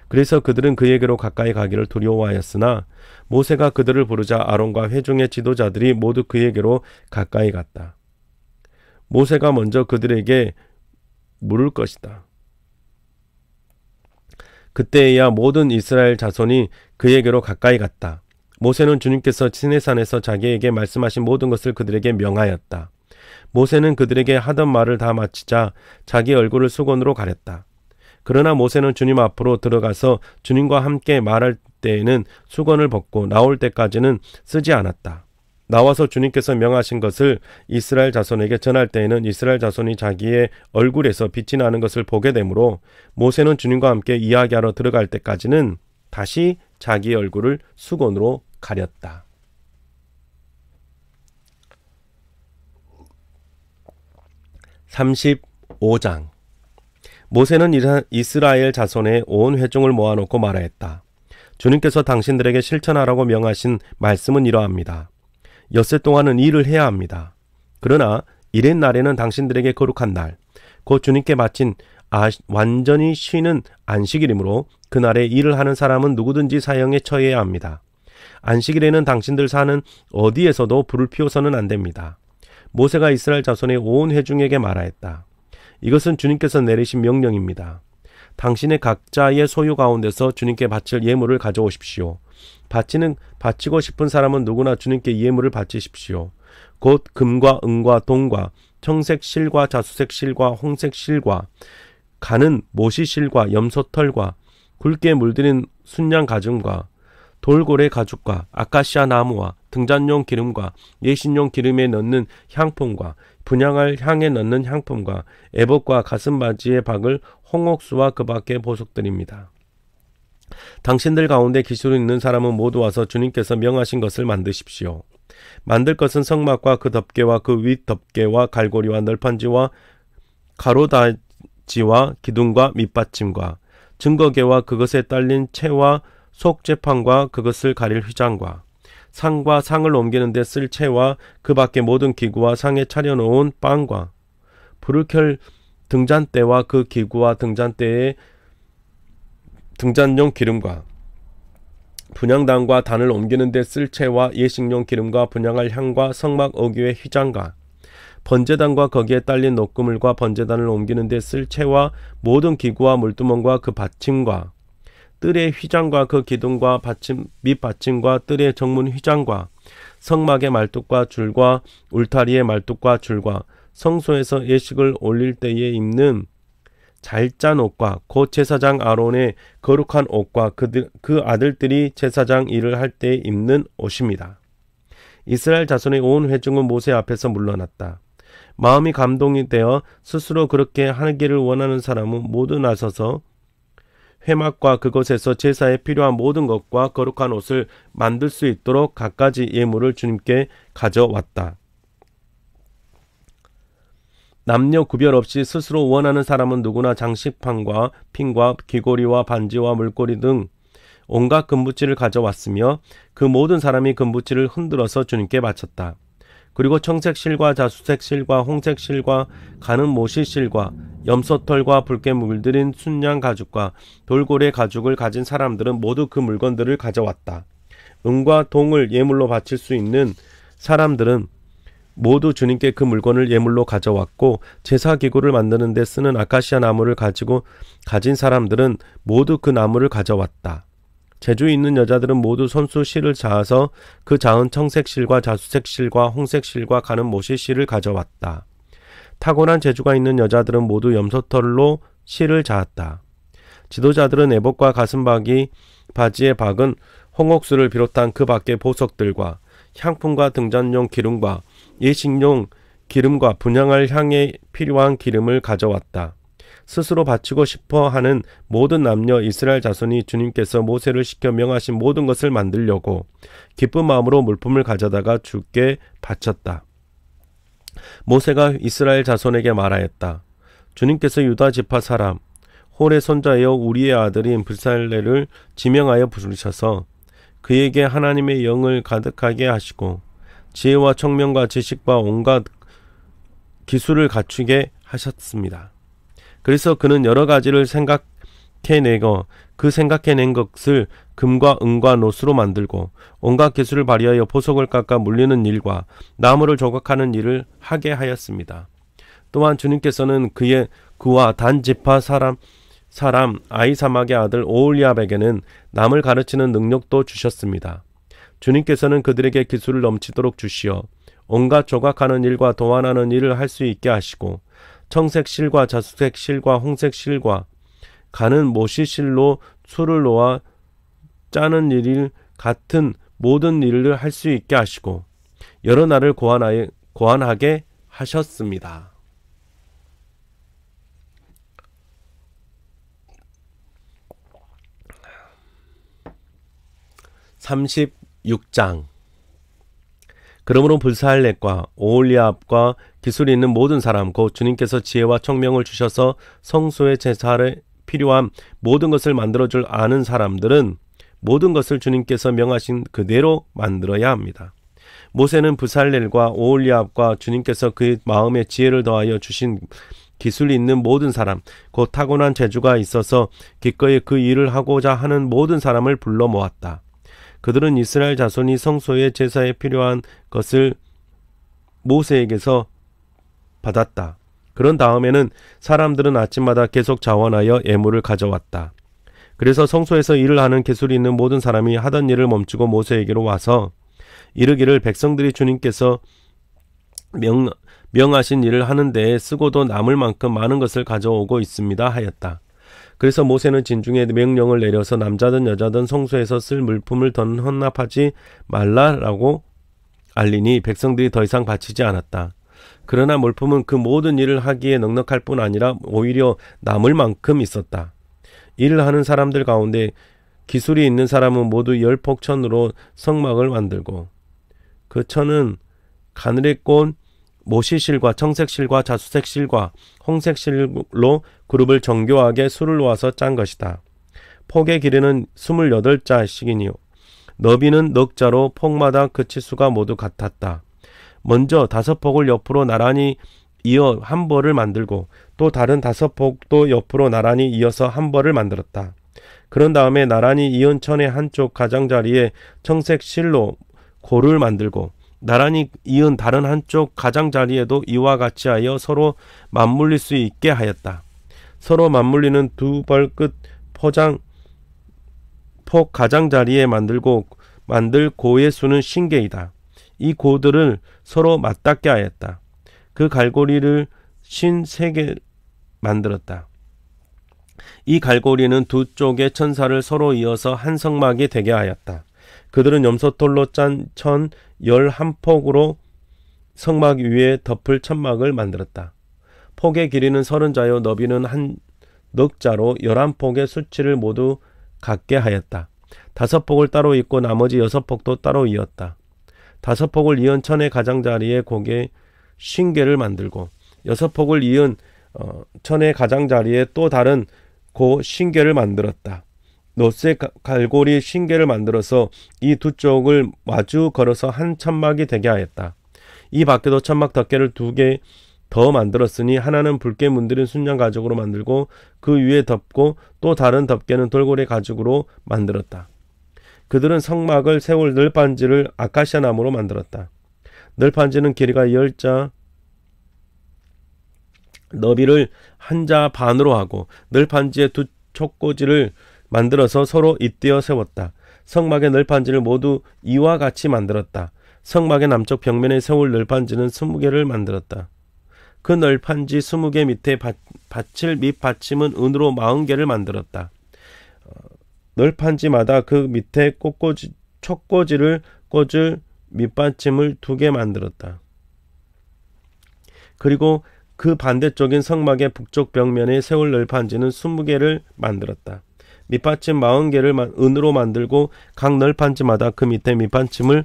Speaker 1: 그래서 그들은 그에게로 가까이 가기를 두려워하였으나 모세가 그들을 부르자 아론과 회중의 지도자들이 모두 그에게로 가까이 갔다. 모세가 먼저 그들에게 물을 것이다. 그때에야 모든 이스라엘 자손이 그에게로 가까이 갔다. 모세는 주님께서 시내산에서 자기에게 말씀하신 모든 것을 그들에게 명하였다. 모세는 그들에게 하던 말을 다 마치자 자기 얼굴을 수건으로 가렸다. 그러나 모세는 주님 앞으로 들어가서 주님과 함께 말할 때에는 수건을 벗고 나올 때까지는 쓰지 않았다. 나와서 주님께서 명하신 것을 이스라엘 자손에게 전할 때에는 이스라엘 자손이 자기의 얼굴에서 빛이 나는 것을 보게 되므로 모세는 주님과 함께 이야기하러 들어갈 때까지는 다시 자기의 얼굴을 수건으로 가렸다. (35장) 모세는 이스라엘 자손의 온 회중을 모아놓고 말하였다. 주님께서 당신들에게 실천하라고 명하신 말씀은 이러합니다. 엿새 동안은 일을 해야 합니다. 그러나 이른 날에는 당신들에게 거룩한 날, 곧 주님께 바친 완전히 쉬는 안식일이므로 그날에 일을 하는 사람은 누구든지 사형에 처해야 합니다. 안식일에는 당신들 사는 어디에서도 불을 피워서는 안 됩니다. 모세가 이스라엘 자손의 온 회중에게 말하였다. 이것은 주님께서 내리신 명령입니다. 당신의 각자의 소유 가운데서 주님께 바칠 예물을 가져오십시오. 바치고 싶은 사람은 누구나 주님께 예물을 바치십시오. 곧 금과 은과 동과 청색 실과 자수색 실과 홍색 실과 가는 모시 실과 염소털과 굵게 물들인 순양 가죽과 돌고래 가죽과 아카시아 나무와 등잔용 기름과 예신용 기름에 넣는 향품과 분향할 향에 넣는 향품과 애복과 가슴바지에 박을 홍옥수와 그 밖의 보석들입니다. 당신들 가운데 기술이 있는 사람은 모두 와서 주님께서 명하신 것을 만드십시오. 만들 것은 성막과 그 덮개와 그 윗 덮개와 갈고리와 널판지와 가로다지와 기둥과 밑받침과 증거계와 그것에 딸린 채와 속재판과 그것을 가릴 휘장과 상과 상을 옮기는 데 쓸 채와 그 밖의 모든 기구와 상에 차려놓은 빵과 불을 켤 등잔대와 그 기구와 등잔대에 등잔용 기름과 분향단과 단을 옮기는 데 쓸 채와 예식용 기름과 분향할 향과 성막 어귀의 휘장과 번제단과 거기에 딸린 녹그물과 번제단을 옮기는 데 쓸 채와 모든 기구와 물두멍과 그 받침과 뜰의 휘장과 그 기둥과 밑받침과 뜰의 정문 휘장과 성막의 말뚝과 줄과 울타리의 말뚝과 줄과 성소에서 예식을 올릴 때에 입는 잘 짠 옷과 곧 제사장 아론의 거룩한 옷과 그 아들들이 제사장 일을 할 때 입는 옷입니다. 이스라엘 자손의 온 회중은 모세 앞에서 물러났다. 마음이 감동이 되어 스스로 그렇게 하기를 원하는 사람은 모두 나서서 회막과 그곳에서 제사에 필요한 모든 것과 거룩한 옷을 만들 수 있도록 갖가지 예물을 주님께 가져왔다. 남녀 구별 없이 스스로 원하는 사람은 누구나 장식판과 핀과 귀고리와 반지와 물고리 등 온갖 금붙지를 가져왔으며 그 모든 사람이 금붙지를 흔들어서 주님께 바쳤다. 그리고 청색 실과 자수색 실과 홍색 실과 가는 모시 실과 염소털과 붉게 물들인 순양 가죽과 돌고래 가죽을 가진 사람들은 모두 그 물건들을 가져왔다. 은과 동을 예물로 바칠 수 있는 사람들은 모두 주님께 그 물건을 예물로 가져왔고 제사기구를 만드는 데 쓰는 아카시아 나무를 가진 사람들은 모두 그 나무를 가져왔다. 제주에 있는 여자들은 모두 손수 실을 자아서 그 자은 청색 실과 자수색 실과 홍색 실과 가는 모시 실을 가져왔다. 타고난 재주가 있는 여자들은 모두 염소털로 실을 자았다. 지도자들은 에봇과 가슴박이 바지에 박은 홍옥수를 비롯한 그 밖의 보석들과 향품과 등잔용 기름과 예식용 기름과 분향할 향에 필요한 기름을 가져왔다. 스스로 바치고 싶어 하는 모든 남녀 이스라엘 자손이 주님께서 모세를 시켜 명하신 모든 것을 만들려고 기쁜 마음으로 물품을 가져다가 주께 바쳤다. 모세가 이스라엘 자손에게 말하였다. 주님께서 유다 지파 사람 홀의 손자여 우리의 아들인 브살렐을 지명하여 부르셔서 그에게 하나님의 영을 가득하게 하시고 지혜와 청명과 지식과 온갖 기술을 갖추게 하셨습니다. 그래서 그는 여러 가지를 생각해내고 그 생각해낸 것을 금과 은과 노수로 만들고 온갖 기술을 발휘하여 보석을 깎아 물리는 일과 나무를 조각하는 일을 하게 하였습니다. 또한 주님께서는 그와 단 지파 사람 아히사막의 아들 오홀리압에게는 남을 가르치는 능력도 주셨습니다. 주님께서는 그들에게 기술을 넘치도록 주시어 온갖 조각하는 일과 도안하는 일을 할 수 있게 하시고 청색 실과 자수색 실과 홍색 실과 가는 모시 실로 술을 놓아 짜는 일 같은 모든 일을 할 수 있게 하시고 여러 날을 고안하게 하셨습니다. 36장. 그러므로 불살렛과 오홀리압과 기술이 있는 모든 사람 곧 주님께서 지혜와 청명을 주셔서 성소의 제사에 필요한 모든 것을 만들어 줄 아는 사람들은 모든 것을 주님께서 명하신 그대로 만들어야 합니다. 모세는 불살렐과 오홀리압과 주님께서 그의 마음에 지혜를 더하여 주신 기술이 있는 모든 사람 곧 타고난 재주가 있어서 기꺼이 그 일을 하고자 하는 모든 사람을 불러 모았다. 그들은 이스라엘 자손이 성소의 제사에 필요한 것을 모세에게서 받았다. 그런 다음에는 사람들은 아침마다 계속 자원하여 예물을 가져왔다. 그래서 성소에서 일을 하는 기술이 있는 모든 사람이 하던 일을 멈추고 모세에게로 와서 이르기를 백성들이 주님께서 명하신 일을 하는 데에 쓰고도 남을 만큼 많은 것을 가져오고 있습니다 하였다. 그래서 모세는 진중에 명령을 내려서 남자든 여자든 성소에서 쓸 물품을 더 헌납하지 말라라고 알리니 백성들이 더 이상 바치지 않았다. 그러나 물품은 그 모든 일을 하기에 넉넉할 뿐 아니라 오히려 남을 만큼 있었다. 일을 하는 사람들 가운데 기술이 있는 사람은 모두 10폭천으로 성막을 만들고 그 천은 가늘에 꼰 모시실과 청색실과 자수색실과 홍색실로 그룹을 정교하게 수를 놓아서 짠 것이다. 폭의 길이는 28자씩이니요. 너비는 넉 자로 폭마다 그 치수가 모두 같았다. 먼저 5폭을 옆으로 나란히 이어 한 벌을 만들고 또 다른 5폭도 옆으로 나란히 이어서 한 벌을 만들었다. 그런 다음에 나란히 이은 천의 한쪽 가장자리에 청색 실로 고를 만들고 나란히 이은 다른 한쪽 가장자리에도 이와 같이 하여 서로 맞물릴 수 있게 하였다. 서로 맞물리는 두 벌 끝 폭 가장자리에 만들 고의 수는 신개이다. 이 고들을 서로 맞닿게 하였다. 그 갈고리를 53개 만들었다. 이 갈고리는 두 쪽의 천사를 서로 이어서 한 성막이 되게 하였다. 그들은 염소털로 짠 천 11폭으로 성막 위에 덮을 천막을 만들었다. 폭의 길이는 30자요 너비는 한 넉자로 11폭의 수치를 모두 같게 하였다. 5폭을 따로 잇고 나머지 6폭도 따로 이었다. 5폭을 이은 천의 가장자리에 고개 50개를 만들고 6폭을 이은 천의 가장자리에 또 다른 고 50개를 만들었다. 놋의 갈고리 50개를 만들어서 이 두 쪽을 마주 걸어서 한 천막이 되게 하였다. 이 밖에도 천막 덮개를 2개 더 만들었으니 하나는 붉게 문드린 순양 가죽으로 만들고 그 위에 덮고 또 다른 덮개는 돌고래 가죽으로 만들었다. 그들은 성막을 세울 널판지를 아카시아 나무로 만들었다. 널판지는 길이가 10자, 너비를 1자 반으로 하고 널판지에 2 촉꽂이를 만들어서 서로 잇대어 세웠다. 성막의 널판지를 모두 이와 같이 만들었다. 성막의 남쪽 벽면에 세울 널판지는 20개를 만들었다. 그 널판지 20개 밑에 받칠 밑받침은 은으로 40개를 만들었다. 널판지마다 그 밑에 촉꽂이를 꽂을 밑받침을 2개 만들었다. 그리고 그 반대쪽인 성막의 북쪽 벽면에 세울 널판지는 20개를 만들었다. 밑받침 40개를 은으로 만들고 각 널판지마다 그 밑에 밑받침을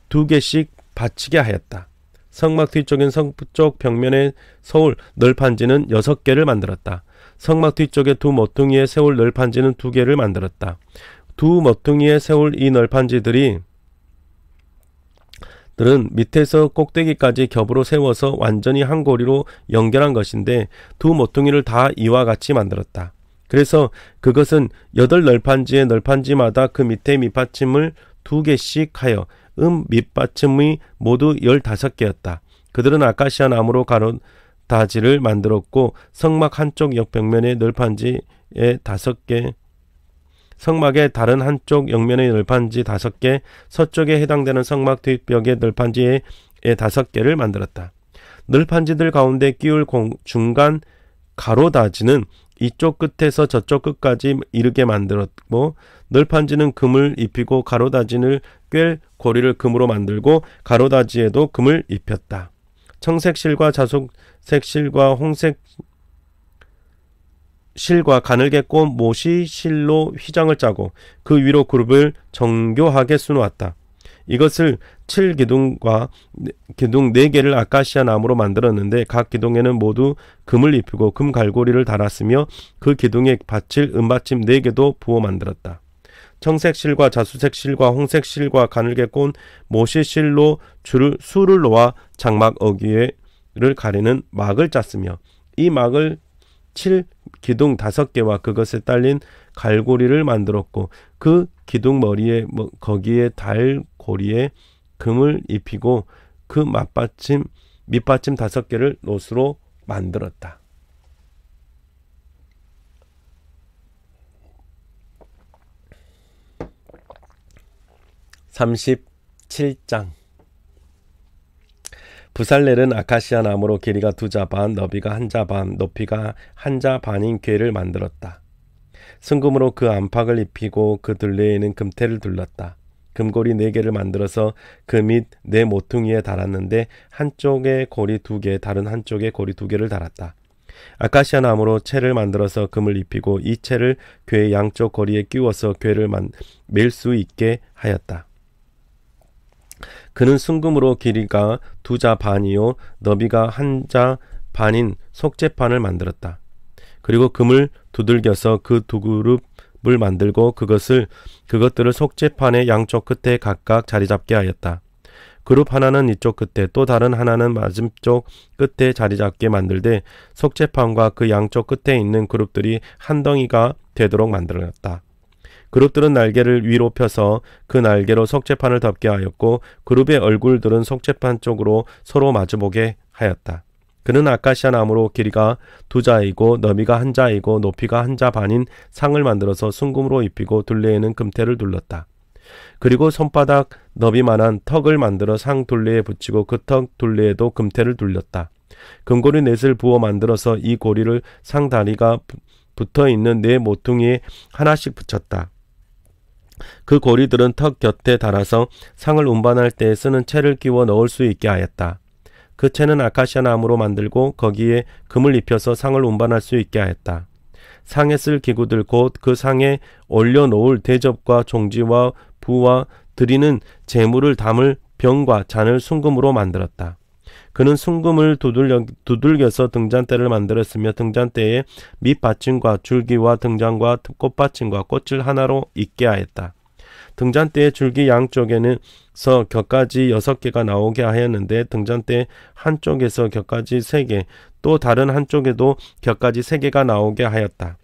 Speaker 1: 2개씩 받치게 하였다. 성막 뒤쪽인 서쪽 벽면에 세울 널판지는 6개를 만들었다. 성막 뒤쪽에 2 모퉁이에 세울 널판지는 2개를 만들었다. 2 모퉁이에 세울 이 널판지들은 밑에서 꼭대기까지 겹으로 세워서 완전히 한 고리로 연결한 것인데 2 모퉁이를 다 이와 같이 만들었다. 그래서 그것은 8널판지의 널판지마다 그 밑에 밑받침을 2개씩 하여 밑받침이 모두 15개였다. 그들은 아카시아 나무로 가로다지를 만들었고 성막 한쪽 옆벽면의 널판지에 5개, 성막의 다른 한쪽 옆면의 널판지 5개, 서쪽에 해당되는 성막 뒷벽의 널판지에 5개를 만들었다. 널판지들 가운데 끼울 중간 가로다지는 이쪽 끝에서 저쪽 끝까지 이르게 만들었고 널판지는 금을 입히고 가로다지를 꿰 고리를 금으로 만들고 가로다지에도 금을 입혔다. 청색 실과 자숙색 실과 홍색 실과 가늘게 꼰 모시 실로 휘장을 짜고 그 위로 그룹을 정교하게 수놓았다. 이것을 7기둥과 기둥 4개를 아카시아 나무로 만들었는데 각 기둥에는 모두 금을 입히고 금 갈고리를 달았으며 그 기둥에 받칠 은받침 4개도 부어 만들었다. 청색 실과 자수색 실과 홍색 실과 가늘게 꼰 모시 실로 수를 놓아 장막 어귀를 가리는 막을 짰으며 이 막을 7기둥 5개와 그것에 딸린 갈고리를 만들었고 그 기둥 머리에 거기에 달 고리에 금을 입히고 그 밑받침 5개를 놋으로 만들었다. 37장 부살렐은 아카시아 나무로 길이가 2자 반, 너비가 1자 반, 높이가 1자 반인 궤를 만들었다. 순금으로 그 안팎을 입히고 그 둘레에는 금테를 둘렀다. 금고리 4개를 만들어서 그 밑 4 모퉁이에 달았는데 한쪽에 고리 2개, 다른 한쪽에 고리 2개를 달았다. 아카시아 나무로 채를 만들어서 금을 입히고 이 채를 궤의 양쪽 고리에 끼워서 궤를 맬 수 있게 하였다. 그는 순금으로 길이가 2자 반이요 너비가 1자 반인 속재판을 만들었다. 그리고 금을 두들겨서 그 2그룹을 만들고 그것들을 속재판의 양쪽 끝에 각각 자리잡게 하였다. 그룹 하나는 이쪽 끝에 또 다른 하나는 맞은쪽 끝에 자리잡게 만들되 속재판과 그 양쪽 끝에 있는 그룹들이 한 덩이가 되도록 만들었다. 그룹들은 날개를 위로 펴서 그 날개로 속재판을 덮게 하였고 그룹의 얼굴들은 속재판 쪽으로 서로 마주보게 하였다. 그는 아카시아 나무로 길이가 2자이고 너비가 1자이고 높이가 1자 반인 상을 만들어서 순금으로 입히고 둘레에는 금테를 둘렀다. 그리고 손바닥 너비만한 턱을 만들어 상 둘레에 붙이고 그 턱 둘레에도 금태를 둘렸다. 금고리 넷을 부어 만들어서 이 고리를 상 다리가 붙어있는 네 모퉁이에 하나씩 붙였다. 그 고리들은 턱 곁에 달아서 상을 운반할 때 쓰는 채를 끼워 넣을 수 있게 하였다. 그 채는 아카시아 나무로 만들고 거기에 금을 입혀서 상을 운반할 수 있게 하였다. 상에 쓸 기구들 곧 그 상에 올려놓을 대접과 종지와 부와 드리는 재물을 담을 병과 잔을 순금으로 만들었다. 그는 순금을 두들겨서 등잔대를 만들었으며 등잔대에 밑받침과 줄기와 등잔과 꽃받침과 꽃을 하나로 있게 하였다. 등잔대의 줄기 양쪽에서 곁가지 6개가 나오게 하였는데 등잔대 한쪽에서 곁가지 3개, 또 다른 한쪽에도 곁가지 3개가 나오게 하였다.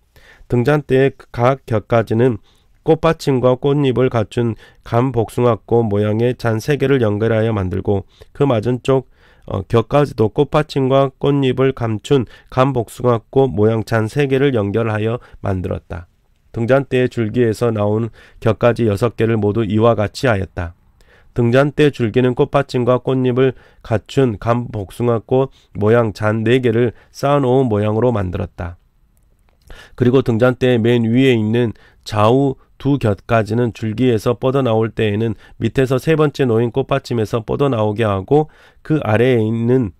Speaker 1: 등잔대의 각 곁가지는 꽃받침과 꽃잎을 갖춘 감복숭아꽃 모양의 잔 3개를 연결하여 만들고 그 맞은쪽 곁가지도 꽃받침과 꽃잎을 감춘 감복숭아꽃 모양 잔 3개를 연결하여 만들었다. 등잔대의 줄기에서 나온 곁가지 6개를 모두 이와 같이 하였다. 등잔대 줄기는 꽃받침과 꽃잎을 갖춘 감복숭아꽃 모양 잔 4개를 쌓아놓은 모양으로 만들었다. 그리고 등잔대의 맨 위에 있는 좌우 두 곁가지는 줄기에서 뻗어나올 때에는 밑에서 3번째 놓인 꽃받침에서 뻗어나오게 하고 그 아래에 있는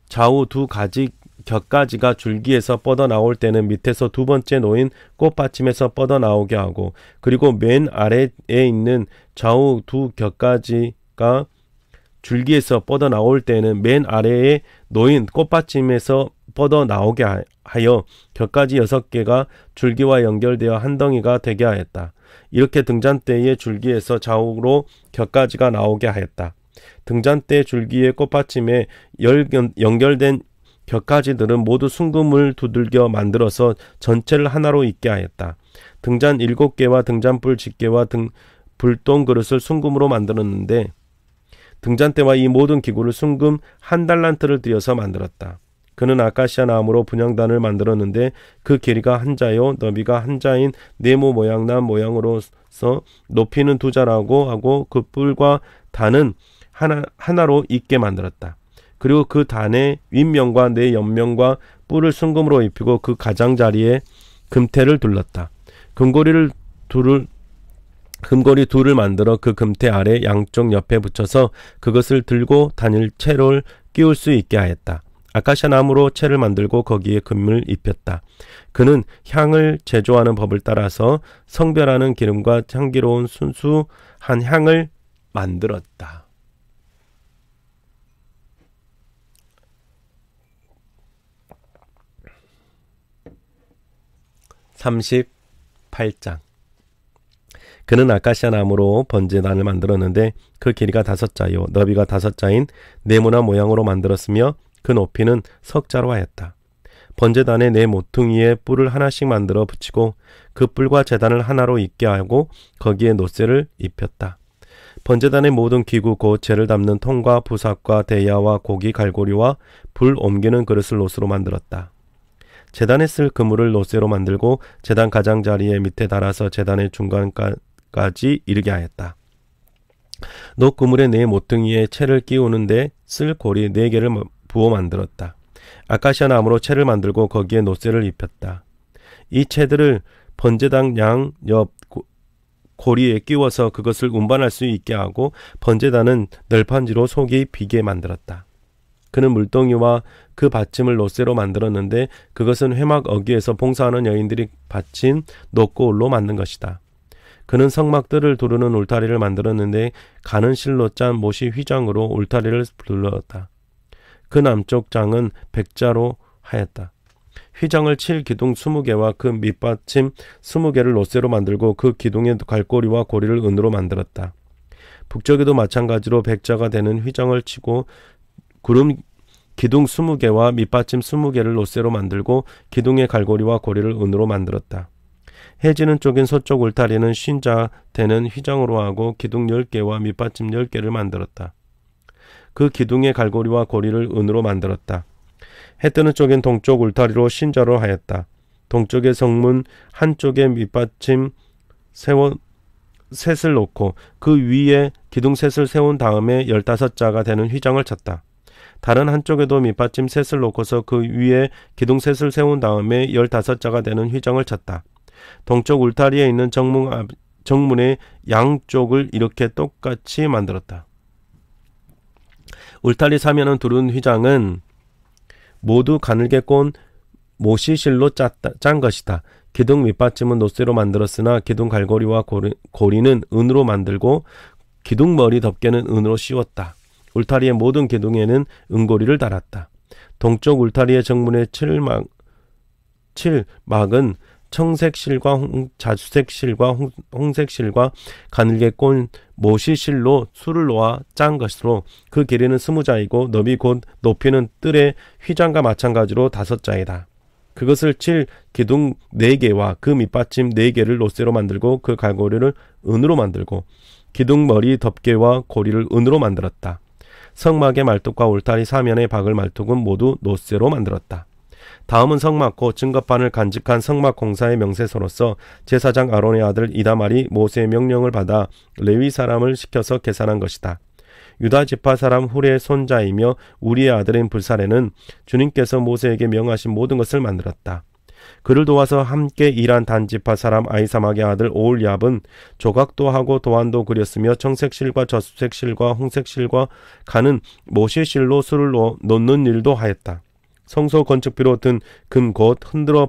Speaker 1: 좌우 두 가지 곁가지가 줄기에서 뻗어나올 때는 밑에서 2번째 놓인 꽃받침에서 뻗어나오게 하고 그리고 맨 아래에 있는 좌우 두 곁가지가 줄기에서 뻗어나올 때는 맨 아래에 놓인 꽃받침에서 뻗어나오게 하여 곁가지 6개가 줄기와 연결되어 한 덩이가 되게 하였다. 이렇게 등잔대의 줄기에서 좌우로 곁가지가 나오게 하였다. 등잔대 줄기의 꽃받침에 연결된 곁가지들은 모두 순금을 두들겨 만들어서 전체를 하나로 있게 하였다. 등잔 7개와 등잔불 집게와 불똥 그릇을 순금으로 만들었는데 등잔대와 이 모든 기구를 순금 1달란트를 들여서 만들었다. 그는 아카시아 나무로 분향단을 만들었는데 그 길이가 1자요 너비가 1자인 네모 모양 난 모양으로서 높이는 2자라고 하고 그 뿔과 단은 하나로 있게 만들었다. 그리고 그 단의 윗면과 네 옆면과 뿔을 순금으로 입히고 그 가장자리에 금태를 둘렀다. 금고리 둘을 만들어 그 금태 아래 양쪽 옆에 붙여서 그것을 들고 다닐 채를 끼울 수 있게 하였다. 아카시아 나무로 채를 만들고 거기에 금을 입혔다. 그는 향을 제조하는 법을 따라서 성별하는 기름과 향기로운 순수한 향을 만들었다. 38장. 그는 아카시아 나무로 번제단을 만들었는데 그 길이가 5자요 너비가 5자인 네모난 모양으로 만들었으며 그 높이는 석자로 하였다. 번제단의 네 모퉁이에 뿔을 하나씩 만들어 붙이고 그 뿔과 제단을 하나로 있게 하고 거기에 놋쇠를 입혔다. 번제단의 모든 기구 곧 재를 담는 통과 부삭과 대야와 고기 갈고리와 불 옮기는 그릇을 놋으로 만들었다. 제단에 쓸 그물을 놋쇠로 만들고 제단 가장자리에 밑에 달아서 제단의 중간까지 이르게 하였다. 놋 그물의 네 모퉁이에 채를 끼우는데 쓸 고리 4개를 부어 만들었다. 아카시아 나무로 채를 만들고 거기에 놋쇠를 입혔다. 이 채들을 번제단 양 옆 고리에 끼워서 그것을 운반할 수 있게 하고 번제단은 널판지로 속이 비게 만들었다. 그는 물동이와 그 받침을 놋쇠로 만들었는데 그것은 회막 어귀에서 봉사하는 여인들이 받친 놋고울로 만든 것이다. 그는 성막들을 두르는 울타리를 만들었는데 가는 실로 짠 못이 휘장으로 울타리를 둘렀다. 그 남쪽 장은 백자로 하였다. 휘장을 칠 기둥 20개와 그 밑받침 20개를 놋쇠로 만들고 그 기둥의 갈고리와 고리를 은으로 만들었다. 북쪽에도 마찬가지로 백자가 되는 휘장을 치고 구름 기둥 20개와 밑받침 20개를 놋쇠로 만들고 기둥의 갈고리와 고리를 은으로 만들었다. 해지는 쪽인 서쪽 울타리는 50자 되는 휘장으로 하고 기둥 10개와 밑받침 10개를 만들었다. 그 기둥의 갈고리와 고리를 은으로 만들었다. 해 뜨는 쪽인 동쪽 울타리로 50자로 하였다. 동쪽의 성문 한쪽에 밑받침 셋을 놓고 그 위에 기둥셋을 세운 다음에 15자가 되는 휘장을 쳤다. 다른 한쪽에도 밑받침 셋을 놓고서 그 위에 기둥셋을 세운 다음에 15자가 되는 휘장을 쳤다. 동쪽 울타리에 있는 정문의 양쪽을 이렇게 똑같이 만들었다. 울타리 사면은 두른 휘장은 모두 가늘게 꼰 모시실로 짠 것이다. 기둥 밑받침은 노쇠로 만들었으나 기둥 갈고리와 고리는 은으로 만들고 기둥 머리 덮개는 은으로 씌웠다. 울타리의 모든 기둥에는 은고리를 달았다. 동쪽 울타리의 정문의 7막은 청색실과 자주색실과 홍색실과 가늘게 꼰 모시실로 술을 놓아 짠 것으로 그 길이는 20자이고 너비 곧 높이는 뜰의 휘장과 마찬가지로 5자이다. 그것을 칠 기둥 4개와 그 밑받침 4개를 노쇠로 만들고 그 갈고리를 은으로 만들고 기둥 머리 덮개와 고리를 은으로 만들었다. 성막의 말뚝과 울타리 사면에 박을 말뚝은 모두 노쇠로 만들었다. 다음은 성막 곧 증거판을 간직한 성막 공사의 명세서로서 제사장 아론의 아들 이다말이 모세의 명령을 받아 레위 사람을 시켜서 계산한 것이다. 유다 지파 사람 훌의 손자이며 우리의 아들인 불사레는 주님께서 모세에게 명하신 모든 것을 만들었다. 그를 도와서 함께 일한 단지파 사람 아이사막의 아들 오홀리압은 조각도 하고 도안도 그렸으며 청색실과 저수색실과 홍색실과 가는 모시실로 술을 놓는 일도 하였다. 성소 건축비로 든 금 곧 흔들어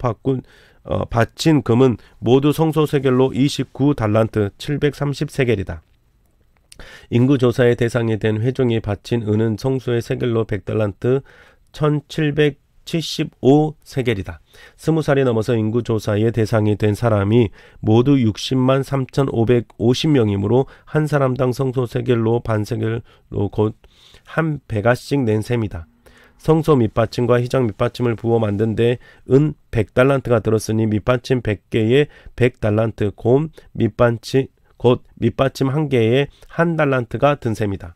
Speaker 1: 바친 금은 모두 성소 세겔로 29달란트 730세겔이다. 인구조사의 대상이 된 회중이 바친 은은 성소의 세겔로 100달란트 1775세겔이다. 20살이 넘어서 인구조사의 대상이 된 사람이 모두 60만 3,550명이므로 한 사람당 성소 세겔로 반세겔로 곧 한 베가씩 낸 셈이다. 성소 밑받침과 휘장 밑받침을 부어 만든 데 은 100달란트가 들었으니 밑받침 100개에 100달란트 곧 밑받침 1개에 1달란트가 든 셈이다.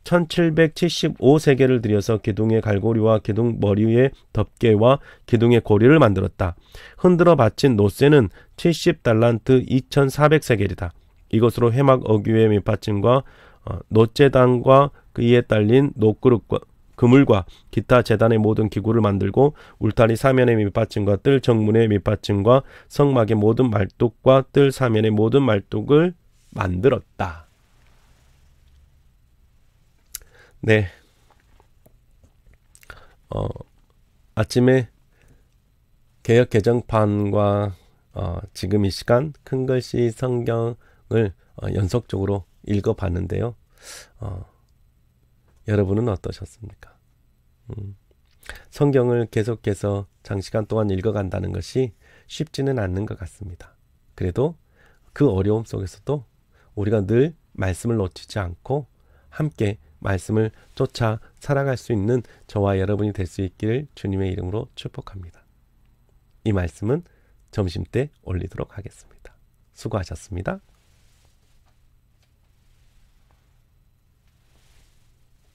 Speaker 1: 1775세겔을 들여서 기둥의 갈고리와 기둥 머리의 덮개와 기둥의 고리를 만들었다. 흔들어 바친 노쇠는 70달란트 2400세겔이다. 이것으로 회막 어귀의 밑받침과 노제단과 그에 딸린 노그릇과 그물과 기타 제단의 모든 기구를 만들고 울타리 사면의 밑받침과 뜰 정문의 밑받침과 성막의 모든 말뚝과 뜰 사면의 모든 말뚝을 만들었다. 네. 아침에 개역 개정판과 지금 이 시간 큰 글씨 성경을 연속적으로 읽어봤는데요. 여러분은 어떠셨습니까? 성경을 계속해서 장시간 동안 읽어간다는 것이 쉽지는 않는 것 같습니다. 그래도 그 어려움 속에서도 우리가 늘 말씀을 놓치지 않고 함께 말씀을 쫓아 살아갈 수 있는 저와 여러분이 될 수 있기를 주님의 이름으로 축복합니다. 이 말씀은 점심때 올리도록 하겠습니다. 수고하셨습니다.